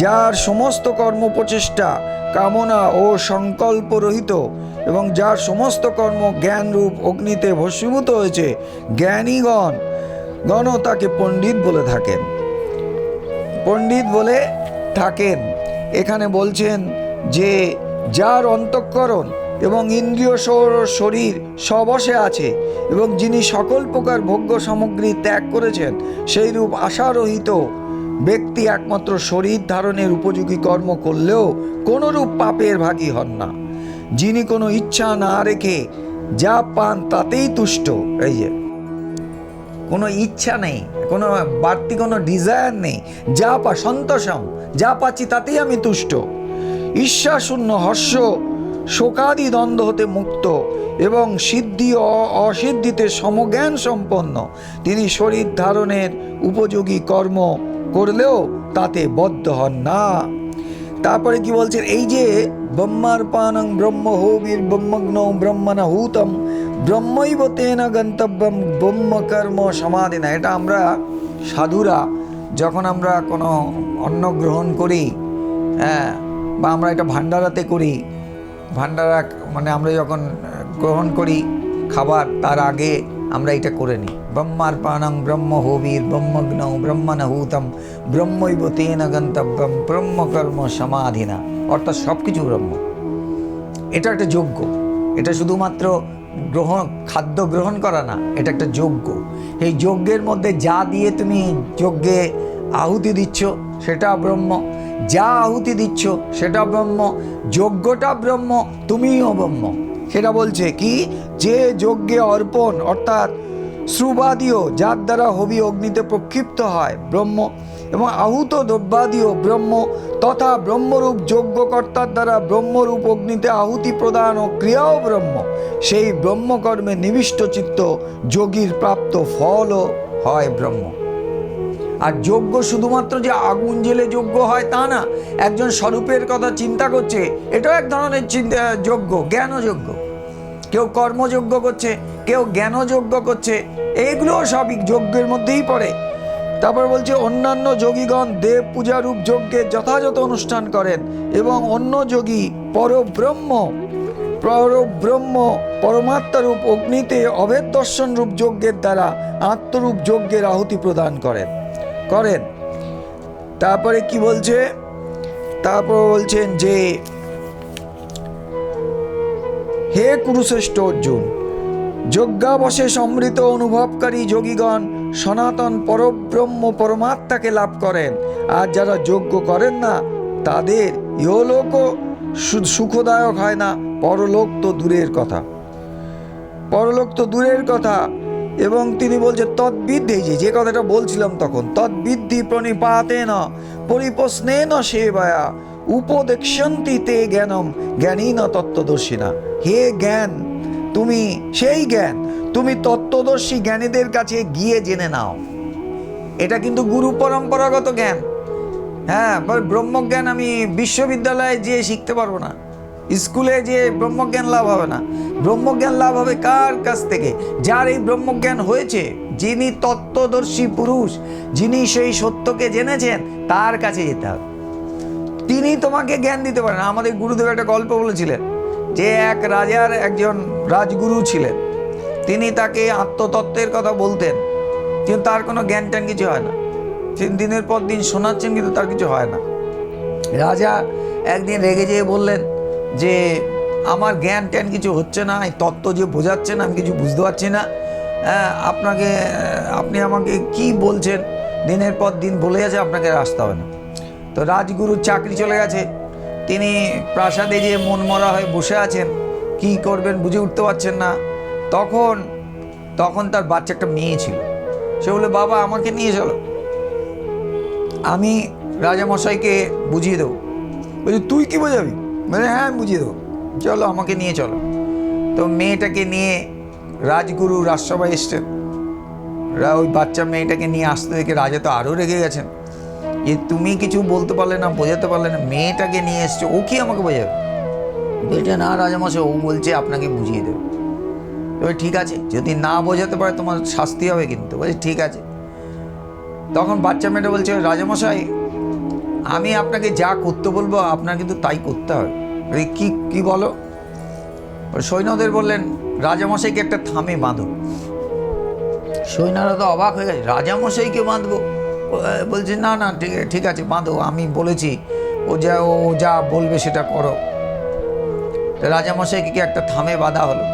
যার সমস্ত কর্ম প্রচেষ্টা, কামনা ও সংকল্প রহিত এবং যার সমস্ত কর্ম জ্ঞানরূপ অগ্নিতে ভস্মীভূত হয়েছে, জ্ঞানীগণ তাকে পণ্ডিত বলে থাকেন। এখানে বলছেন যে যার অন্তঃকরণ এবং ইন্দ্রিয় শরীর সবশে আছে এবং যিনি সকল প্রকার ভোগ্য সামগ্রী ত্যাগ করেছেন, সেই রূপ আশারহিত ব্যক্তি একমাত্র শরীর ধারণের উপযোগী কর্ম করলেও কোনরূপ পাপের ভাগী হন না। যিনি কোনো ইচ্ছা না রেখে যা পান তাতেই তুষ্ট, এই যে কোনো ইচ্ছা নেই, কোনো বাড়তি কোনো ডিজায়ার নেই, যা সন্তোষম, যা পাচ্ছি তাতেই আমি তুষ্ট। ঈর্ষাশূন্য, হর্ষ শোকাদি দ্বন্দ্ব হতে মুক্ত এবং সিদ্ধি ও অসিদ্ধিতে সমজ্ঞান সম্পন্ন, তিনি শরীর ধারণের উপযোগী কর্ম করলেও তাতে বদ্ধ হন না। তারপরে কি বলছেন? এই যে ব্রহ্মার্পণং ব্রহ্মহোবির ব্রহ্মগ্ন ব্রহ্মণাহূতম ব্রহ্মৈব তেন গন্তব্যম ব্রহ্মকর্ম সমাধিনা। এটা আমরা সাধুরা যখন আমরা কোনো অন্ন গ্রহণ করি, বা আমরা এটা ভান্ডারাতে করি, ভান্ডারা মানে আমরা যখন গ্রহণ করি খাবার, তার আগে আমরা এটা করে নিই। ব্রহ্মার্পণং ব্রহ্মহোবির ব্রহ্মগ্ন ব্রহ্মণাহূতম ব্রহ্মৈব তেন গন্তব্যম ব্রহ্মকর্ম সমাধিনা, অর্থাৎ সব কিছু ব্রহ্ম। এটা একটা যজ্ঞ, এটা শুধুমাত্র খাদ্য গ্রহণ করা না, এটা একটা যজ্ঞ। এই যজ্ঞের মধ্যে যা দিয়ে তুমি যজ্ঞে আহুতি দিচ্ছ সেটা ব্রহ্ম, যা আহুতি দিচ্ছ সেটা ব্রহ্ম, যজ্ঞটা ব্রহ্ম, তুমিও ব্রহ্ম। সেটা বলছে কি, যে যজ্ঞে অর্পণ অর্থাৎ শ্রুবাদীয়, যার দ্বারা হবি অগ্নিতে প্রক্ষিপ্ত হয়, ব্রহ্ম, এবং আহুত দ্রব্যাদিও ব্রহ্ম, তথা ব্রহ্মরূপ যজ্ঞকর্তার দ্বারা ব্রহ্মরূপ অগ্নিতে আহুতি প্রদান ও ক্রিয়াও ব্রহ্ম। সেই ব্রহ্মকর্মে নিবিষ্ট চিত্ত যোগীর প্রাপ্ত ফলও হয় ব্রহ্ম। আর যজ্ঞ শুধুমাত্র যে আগুন জেলে যজ্ঞ হয় তা না, একজন স্বরূপের কথা চিন্তা করছে, এটাও এক ধরনের যজ্ঞ, জ্ঞানযজ্ঞ। কেউ কর্মযজ্ঞ করছে, কেউ জ্ঞানযজ্ঞ করছে, এইগুলো সবই যজ্ঞের মধ্যেই পড়ে। তারপর বলছে অন্যান্য যোগীগণ দেব পূজারূপ যজ্ঞের যথাযথ অনুষ্ঠান করেন এবং অন্য যোগী পরব্রহ্ম পরমাত্মারূপ অগ্নিতে অভেদ দর্শন রূপ যজ্ঞের দ্বারা আত্মরূপ যজ্ঞের আহুতি প্রদান করেন। তারপরে কি বলছে, তারপর বলছেন যে হে কুরুশ্রেষ্ঠ অর্জুন, যজ্ঞাবশে সমৃত অনুভবকারী যোগীগণ সনাতন পরব্রহ্ম পরমাত্মাকে লাভ করেন, আর যারা যজ্ঞ করেন না তাদের ইহলোকও সুখদায়ক হয় না, পরলোক তো দূরের কথা, পরলোক তো দূরের কথা। এবং তিনি বলছে তদ্বিদ্ধি, যে কথাটা বলছিলাম তখন, তদ্বিদ্ধি প্রণিপাতেন পরিপ্রশ্নেন সেবায়া উপদেক্ষন্তি তে জ্ঞানম জ্ঞানীন তত্ত্বদর্শিনা। হে জ্ঞান, তুমি সেই জ্ঞান, তুমি তত্ত্বদর্শী জ্ঞানীদের কাছে গিয়ে জেনে নাও। এটা কিন্তু গুরু পরম্পরাগত জ্ঞান। হ্যাঁ, ব্রহ্মজ্ঞান আমি বিশ্ববিদ্যালয়ে যেয়ে শিখতে পারবো না, স্কুলে যে ব্রহ্মজ্ঞান লাভ হবে না। ব্রহ্মজ্ঞান লাভ হবে কার কাছ থেকে? যার এই ব্রহ্মজ্ঞান হয়েছে, যিনি তত্ত্বদর্শী পুরুষ, যিনি সেই সত্যকে জেনেছেন, তার কাছে যেতে হবে। তিনি তোমাকে জ্ঞান দিতে পারেন। আমাদের গুরুদেব একটা গল্প বলেছিলেন যে এক রাজার একজন রাজগুরু ছিলেন, তিনি তাকে আত্মতত্ত্বের কথা বলতেন, কিন্তু তার কোনো জ্ঞান ট্যান কিছু হয় না। তিনি দিনের পর দিন শোনাচ্ছেন, কিন্তু তার কিছু হয় না। রাজা একদিন রেগে যেয়ে বললেন যে আমার জ্ঞান ট্যান কিছু হচ্ছে না, এই তত্ত্ব যে বোঝাচ্ছেন আমি কিছু বুঝতে পারছি না, আপনি আমাকে কি বলছেন, দিনের পর দিন বলে যাচ্ছে, আপনাকে আসতে হবে না। তো রাজগুরুর চাকরি চলে গেছে, তিনি প্রাসাদে যেয়ে মন মরা হয়ে বসে আছেন, কি করবেন বুঝে উঠতে পারছেন না। তখন তার বাচ্চা একটা মেয়ে ছিল, সে বলে বাবা আমাকে নিয়ে চলো, আমি রাজামশাইকে বুঝিয়ে দেবো। বলছি তুই কি বোঝাবি? বলে হ্যাঁ আমি বুঝিয়ে দেবো, চলো আমাকে নিয়ে চলো। তো মেয়েটাকে নিয়ে রাজগুরু রাজসভায় এসছেন, ওই বাচ্চা মেয়েটাকে নিয়ে আসতে দেখে রাজা তো আরও রেগে গেছেন, যে তুমি কিছু বলতে পারলে না, বোঝাতে পারলে না, মেয়েটাকে নিয়ে এসছো, ও কি আমাকে বোঝাবে? বলছে না রাজামশাই, ও বলছে আপনাকে বুঝিয়ে দেবে। তবে ঠিক আছে, যদি না বোঝাতে পারে তোমার শাস্তি হবে কিন্তু। বলছে ঠিক আছে। তখন বাচ্চা মেয়েটা বলছে রাজামশাই আমি আপনাকে যা করতে বলবো আপনার কিন্তু তাই করতে হবে। কি বলো? সৈন্যদের বললেন রাজামশাইকে একটা থামে বাঁধো। সৈন্যরা তো অবাক হয়ে গেছে, রাজামশাইকে বাঁধবো? বলছে না না ঠিক আছে বাঁধো, আমি বলেছি, ও যা বলবে সেটা করো। রাজামশাইকে একটা থামে বাঁধা হলো।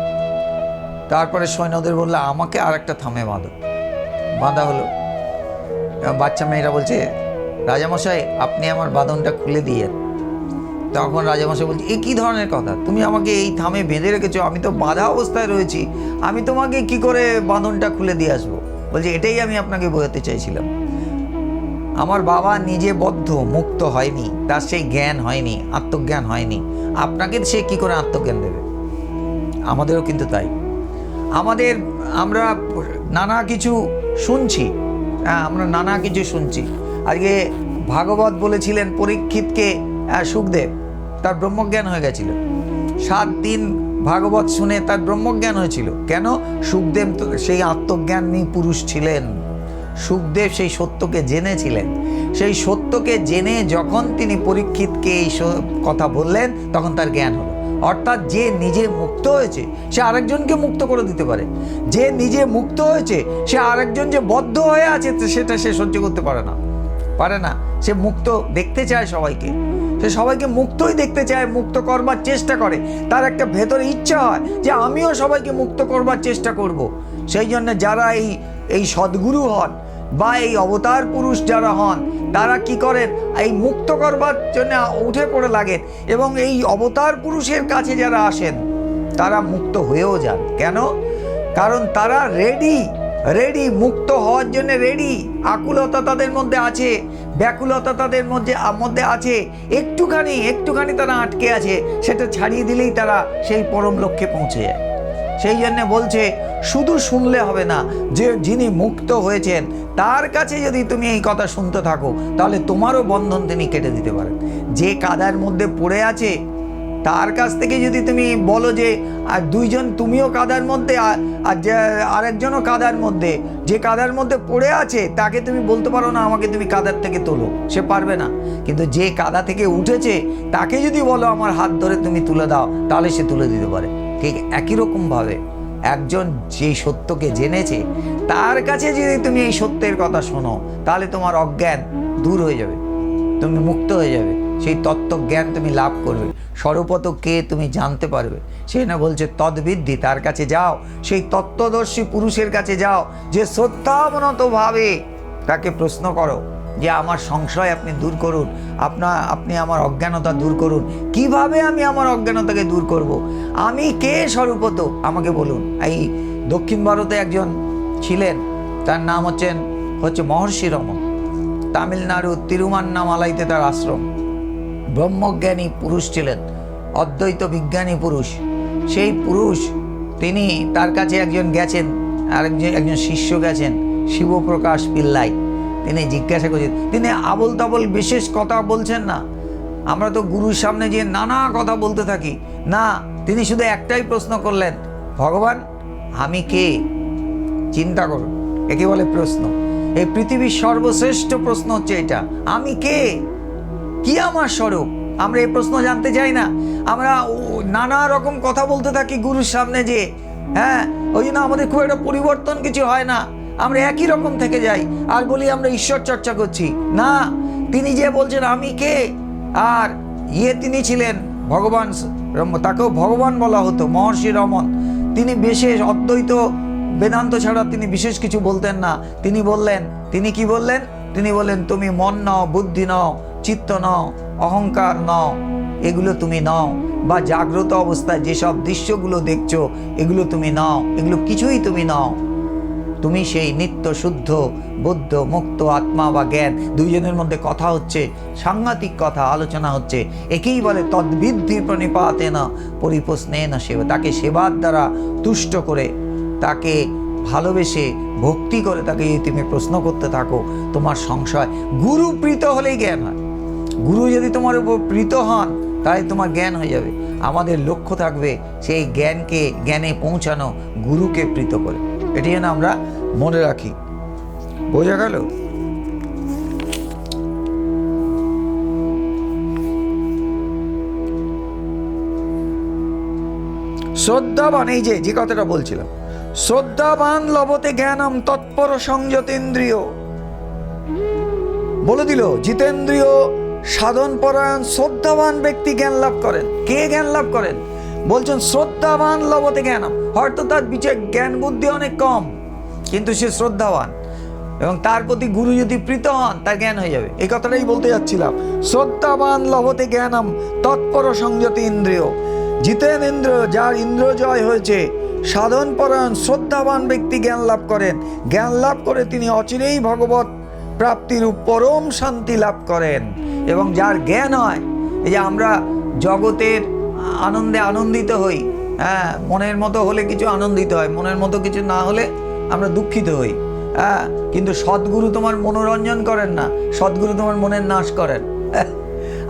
তারপরে সৈন্যদের বললে আমাকে আর একটা থামে বাঁধা হলো। বাচ্চা মেয়েরা বলছে রাজামশাই আপনি আমার বাঁধনটা খুলে দিয়ে। তখন রাজামশাই বলছে এ কী ধরনের কথা, তুমি আমাকে এই থামে বেঁধে রেখেছো, আমি তো বাঁধা অবস্থায় রয়েছি, আমি তোমাকে কি করে বাঁধনটা খুলে দিয়ে আসবো? বলছে এটাই আমি আপনাকে বোঝাতে চাইছিলাম, আমার বাবা নিজে বদ্ধ মুক্ত হয়নি, তার সেই জ্ঞান হয়নি, আত্মজ্ঞান হয়নি, আপনাকে সে কি করে আত্মজ্ঞান দেবে? আমাদেরও কিন্তু তাই, আমরা নানা কিছু শুনছি, আমরা নানা কিছু শুনছি। আজকে ভাগবত বলেছিলেন পরীক্ষিতকে সুখদেব, তার ব্রহ্মজ্ঞান হয়ে গেছিল। 7 দিন ভাগবত শুনে তার ব্রহ্মজ্ঞান হয়েছিল। কেন? সুখদেব তো সেই আত্মজ্ঞানী পুরুষ ছিলেন, সুখদেব সেই সত্যকে জেনেছিলেন। সেই সত্যকে জেনে যখন তিনি পরীক্ষিতকে এই কথা বললেন তখন তার জ্ঞান হলো। অর্থাৎ যে নিজে মুক্ত হয়েছে সে আরেকজনকে মুক্ত করে দিতে পারে, যে নিজে মুক্ত হয়েছে সে আরেকজন যে বদ্ধ হয়ে আছে সেটা সে সহ্য করতে পারে না। সে মুক্ত দেখতে চায় সবাইকে, সে সবাইকে মুক্তই দেখতে চায়, মুক্ত করবার চেষ্টা করে, তার একটা ভেতরে ইচ্ছা হয় যে আমিও সবাইকে মুক্ত করবার চেষ্টা করব। সেই জন্য যারা এই সদ্গুরু হন বা এই অবতার পুরুষ যারা হন তারা কি করেন, এই মুক্ত করবার জন্য উঠে পড়ে লাগেন, এবং এই অবতার পুরুষের কাছে যারা আসেন তারা মুক্ত হয়েও যান। কেন? কারণ তারা রেডি মুক্ত হওয়ার জন্য রেডি। আকুলতা তাদের মধ্যে আছে, ব্যাকুলতা তাদের মধ্যে আছে, একটুখানি তারা আটকে আছে, সেটা ছাড়িয়ে দিলেই তারা সেই পরম লক্ষ্যে পৌঁছে যায়। সেই জন্য বলছে শুধু শুনলে হবে না, যে যিনি মুক্ত হয়েছেন তার কাছে যদি তুমি এই কথা শুনতে থাকো তাহলে তোমারও বন্ধন তিনি কেটে দিতে পারেন। যে কাদার মধ্যে পড়ে আছে তার কাছ থেকে যদি তুমি বলো যে আর দুইজন, তুমিও কাদার মধ্যে আর যে আরেকজনও কাদার মধ্যে, যে কাদার মধ্যে পড়ে আছে তাকে তুমি বলতে পারো না আমাকে তুমি কাদার থেকে তোলো, সে পারবে না। কিন্তু যে কাদা থেকে উঠেছে তাকে যদি বলো আমার হাত ধরে তুমি তুলে দাও, তাহলে সে তুলে দিতে পারে। ঠিক একই রকমভাবে একজন যে সত্যকে জেনেছে তার কাছে যদি তুমি এই সত্যের কথা শোনো তাহলে তোমার অজ্ঞান দূর হয়ে যাবে, তুমি মুক্ত হয়ে যাবে, সেই তত্ত্বজ্ঞান তুমি লাভ করবে, স্বরূপত কে তুমি জানতে পারবে। সেই না বলছে তদ্বিদ্ধি, তার কাছে যাও, সেই তত্ত্বদর্শী পুরুষের কাছে যাও, যে শ্রদ্ধাবনত-ভাবে তাকে প্রশ্ন করো যে আমার সংশয় আপনি দূর করুন, আপনি আমার অজ্ঞানতা দূর করুন। কিভাবে আমি আমার অজ্ঞানতাকে দূর করব? আমি কে স্বরূপত আমাকে বলুন। এই দক্ষিণ ভারতে একজন ছিলেন, তার নাম হচ্ছে মহর্ষি রমন। তামিলনাড়ু তিরুমান্নামালাইতে তার আশ্রম। ব্রহ্মজ্ঞানী পুরুষ ছিলেন, অদ্বৈত বিজ্ঞানী পুরুষ। সেই পুরুষ তিনি, তার কাছে একজন গেছেন, একজন শিষ্য গেছেন, শিবপ্রকাশ পিল্লাই। তিনি জিজ্ঞাসা করছেন, তিনি আবল তাবল বিশেষ কথা বলছেন না। আমরা তো গুরুর সামনে যে নানা কথা বলতে থাকি, না, তিনি শুধু একটাই প্রশ্ন করলেন, ভগবান আমি কে? চিন্তা করুন, একে বলে প্রশ্ন। এই পৃথিবীর সর্বশ্রেষ্ঠ প্রশ্ন হচ্ছে এটা, আমি কে, কি আমার স্বরূপ? আমরা এই প্রশ্ন জানতে চাই না। আমরা নানা রকম কথা বলতে থাকি গুরুর সামনে যে, হ্যাঁ, ওই জন্য আমাদের খুব একটা পরিবর্তন কিছু হয় না, আমরা একই রকম থেকে যাই আর বলি আমরা ঈশ্বর চর্চা করছি। না, তিনি যে বলছেন আমি কে, আর তিনি ছিলেন ভগবান, তাকেও ভগবান বলা হতো, মহর্ষি রমন। তিনি বিশেষ অদ্বৈত বেদান্ত ছাড়া তিনি বিশেষ কিছু বলতেন না। তিনি বললেন, তিনি কি বললেন? তিনি বললেন তুমি মন নও, বুদ্ধি নও, চিত্ত নও, অহংকার নও, এগুলো তুমি নও, বা জাগ্রত অবস্থায় যেসব দৃশ্যগুলো দেখছো এগুলো তুমি নও, এগুলো কিছুই তুমি নও। তুমি সেই নিত্য শুদ্ধ বুদ্ধ মুক্ত আত্মা বা জ্ঞান। দুইজনের মধ্যে কথা হচ্ছে, সাংঘাতিক কথা আলোচনা হচ্ছে। একেই বলে তদ্বিদ্ধি প্রণিপাতেন পরিপ্রশ্নেন সেবা। তাকে সেবার দ্বারা তুষ্ট করে, তাকে ভালোবেসে ভক্তি করে তাকে যদি তুমি প্রশ্ন করতে থাকো, তোমার সংশয়, গুরু প্রীত হলেই জ্ঞান হয়। গুরু যদি তোমার উপর প্রীত হন তাই তোমার জ্ঞান হয়ে যাবে। আমাদের লক্ষ্য থাকবে সেই জ্ঞানে পৌঁছানো, গুরুকে প্রীত করে। এটি যেন আমরা মনে রাখি। বোঝা গেল? শ্রদ্ধাবান, এই যে কথাটা বলছিলাম, শ্রদ্ধাবান লভতে জ্ঞানম তৎপর সংযতেন্দ্রিয়। বলে দিল জিতেন্দ্রিয় সাধন পরায়ণ শ্রদ্ধাবান ব্যক্তি জ্ঞান লাভ করেন। কে জ্ঞান লাভ করেন? বলছেন শ্রদ্ধাবান লভতে জ্ঞানম। হয়তো তার বিচার জ্ঞান বুদ্ধি অনেক কম, কিন্তু সে শ্রদ্ধাবান, এবং তার প্রতি গুরু যদি প্রীত হন তার জ্ঞান হয়ে যাবে। এই কথাটাই বলতে যাচ্ছিলাম। শ্রদ্ধাবান লভতে জ্ঞানম তৎপর সংযতি ইন্দ্রিয়। জিতেন ইন্দ্র, যার ইন্দ্র জয় হয়েছে, সাধন পরায়ণ শ্রদ্ধাবান ব্যক্তি জ্ঞান লাভ করেন। জ্ঞান লাভ করে তিনি অচিরেই ভগবত প্রাপ্তির পরম শান্তি লাভ করেন। এবং যার জ্ঞান হয়, এই যে আমরা জগতের আনন্দে আনন্দিত হই, হ্যাঁ, মনের মতো হলে কিছু আনন্দিত হয়, মনের মতো কিছু না হলে আমরা দুঃখিত হই, হ্যাঁ। কিন্তু সদ্গুরু তোমার মনোরঞ্জন করেন না, সদ্গুরু তোমার মনের নাশ করেন।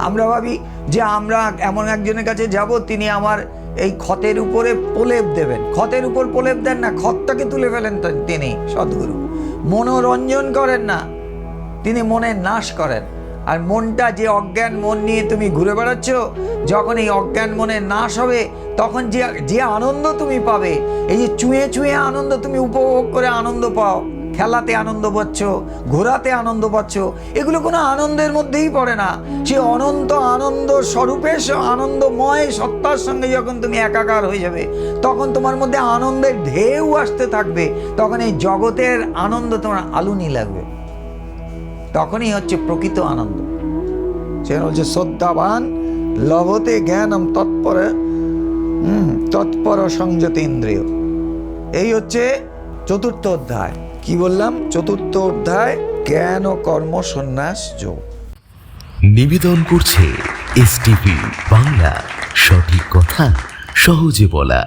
আমরা ভাবি যে আমরা এমন একজনের কাছে যাব, তিনি আমার এই ক্ষতের উপরে প্রলেপ দেবেন। ক্ষতের উপর প্রলেপ দেন না, ক্ষতটাকে তুলে ফেলেন তিনি, সদ্গুরু। মনোরঞ্জন করেন না, তিনি মনের নাশ করেন। আর মনটা, যে অজ্ঞান মন নিয়ে তুমি ঘুরে বেড়াচ্ছ, যখন এই অজ্ঞান মনের নাশ হবে তখন যে আনন্দ তুমি পাবে, এই যে ছুঁয়ে ছুঁয়ে আনন্দ তুমি উপভোগ করে আনন্দ পাও, খেলাতে আনন্দ পাচ্ছ, ঘোরাতে আনন্দ পাচ্ছ, এগুলো কোনো আনন্দের মধ্যেই পড়ে না। সে অনন্ত আনন্দ স্বরূপের আনন্দময় সত্তার সঙ্গে যখন তুমি একাকার হয়ে যাবে, তখন তোমার মধ্যে আনন্দের ঢেউ আসতে থাকবে। তখন এই জগতের আনন্দ তোমার আলুনি লাগবে, তখনই হচ্ছে প্রকৃত আনন্দ। সে হচ্ছে শ্রদ্ধাবান লভতে জ্ঞানম তৎপর সংযতি ইন্দ্রিয়। এই হচ্ছে চতুর্থ অধ্যায়। কি বললাম? চতুর্থ অধ্যায়, জ্ঞান ও কর্ম সন্ন্যাস যোগ। নিবেদন করছে এসটিভি বাংলা, সঠিক কথা সহজে বলা।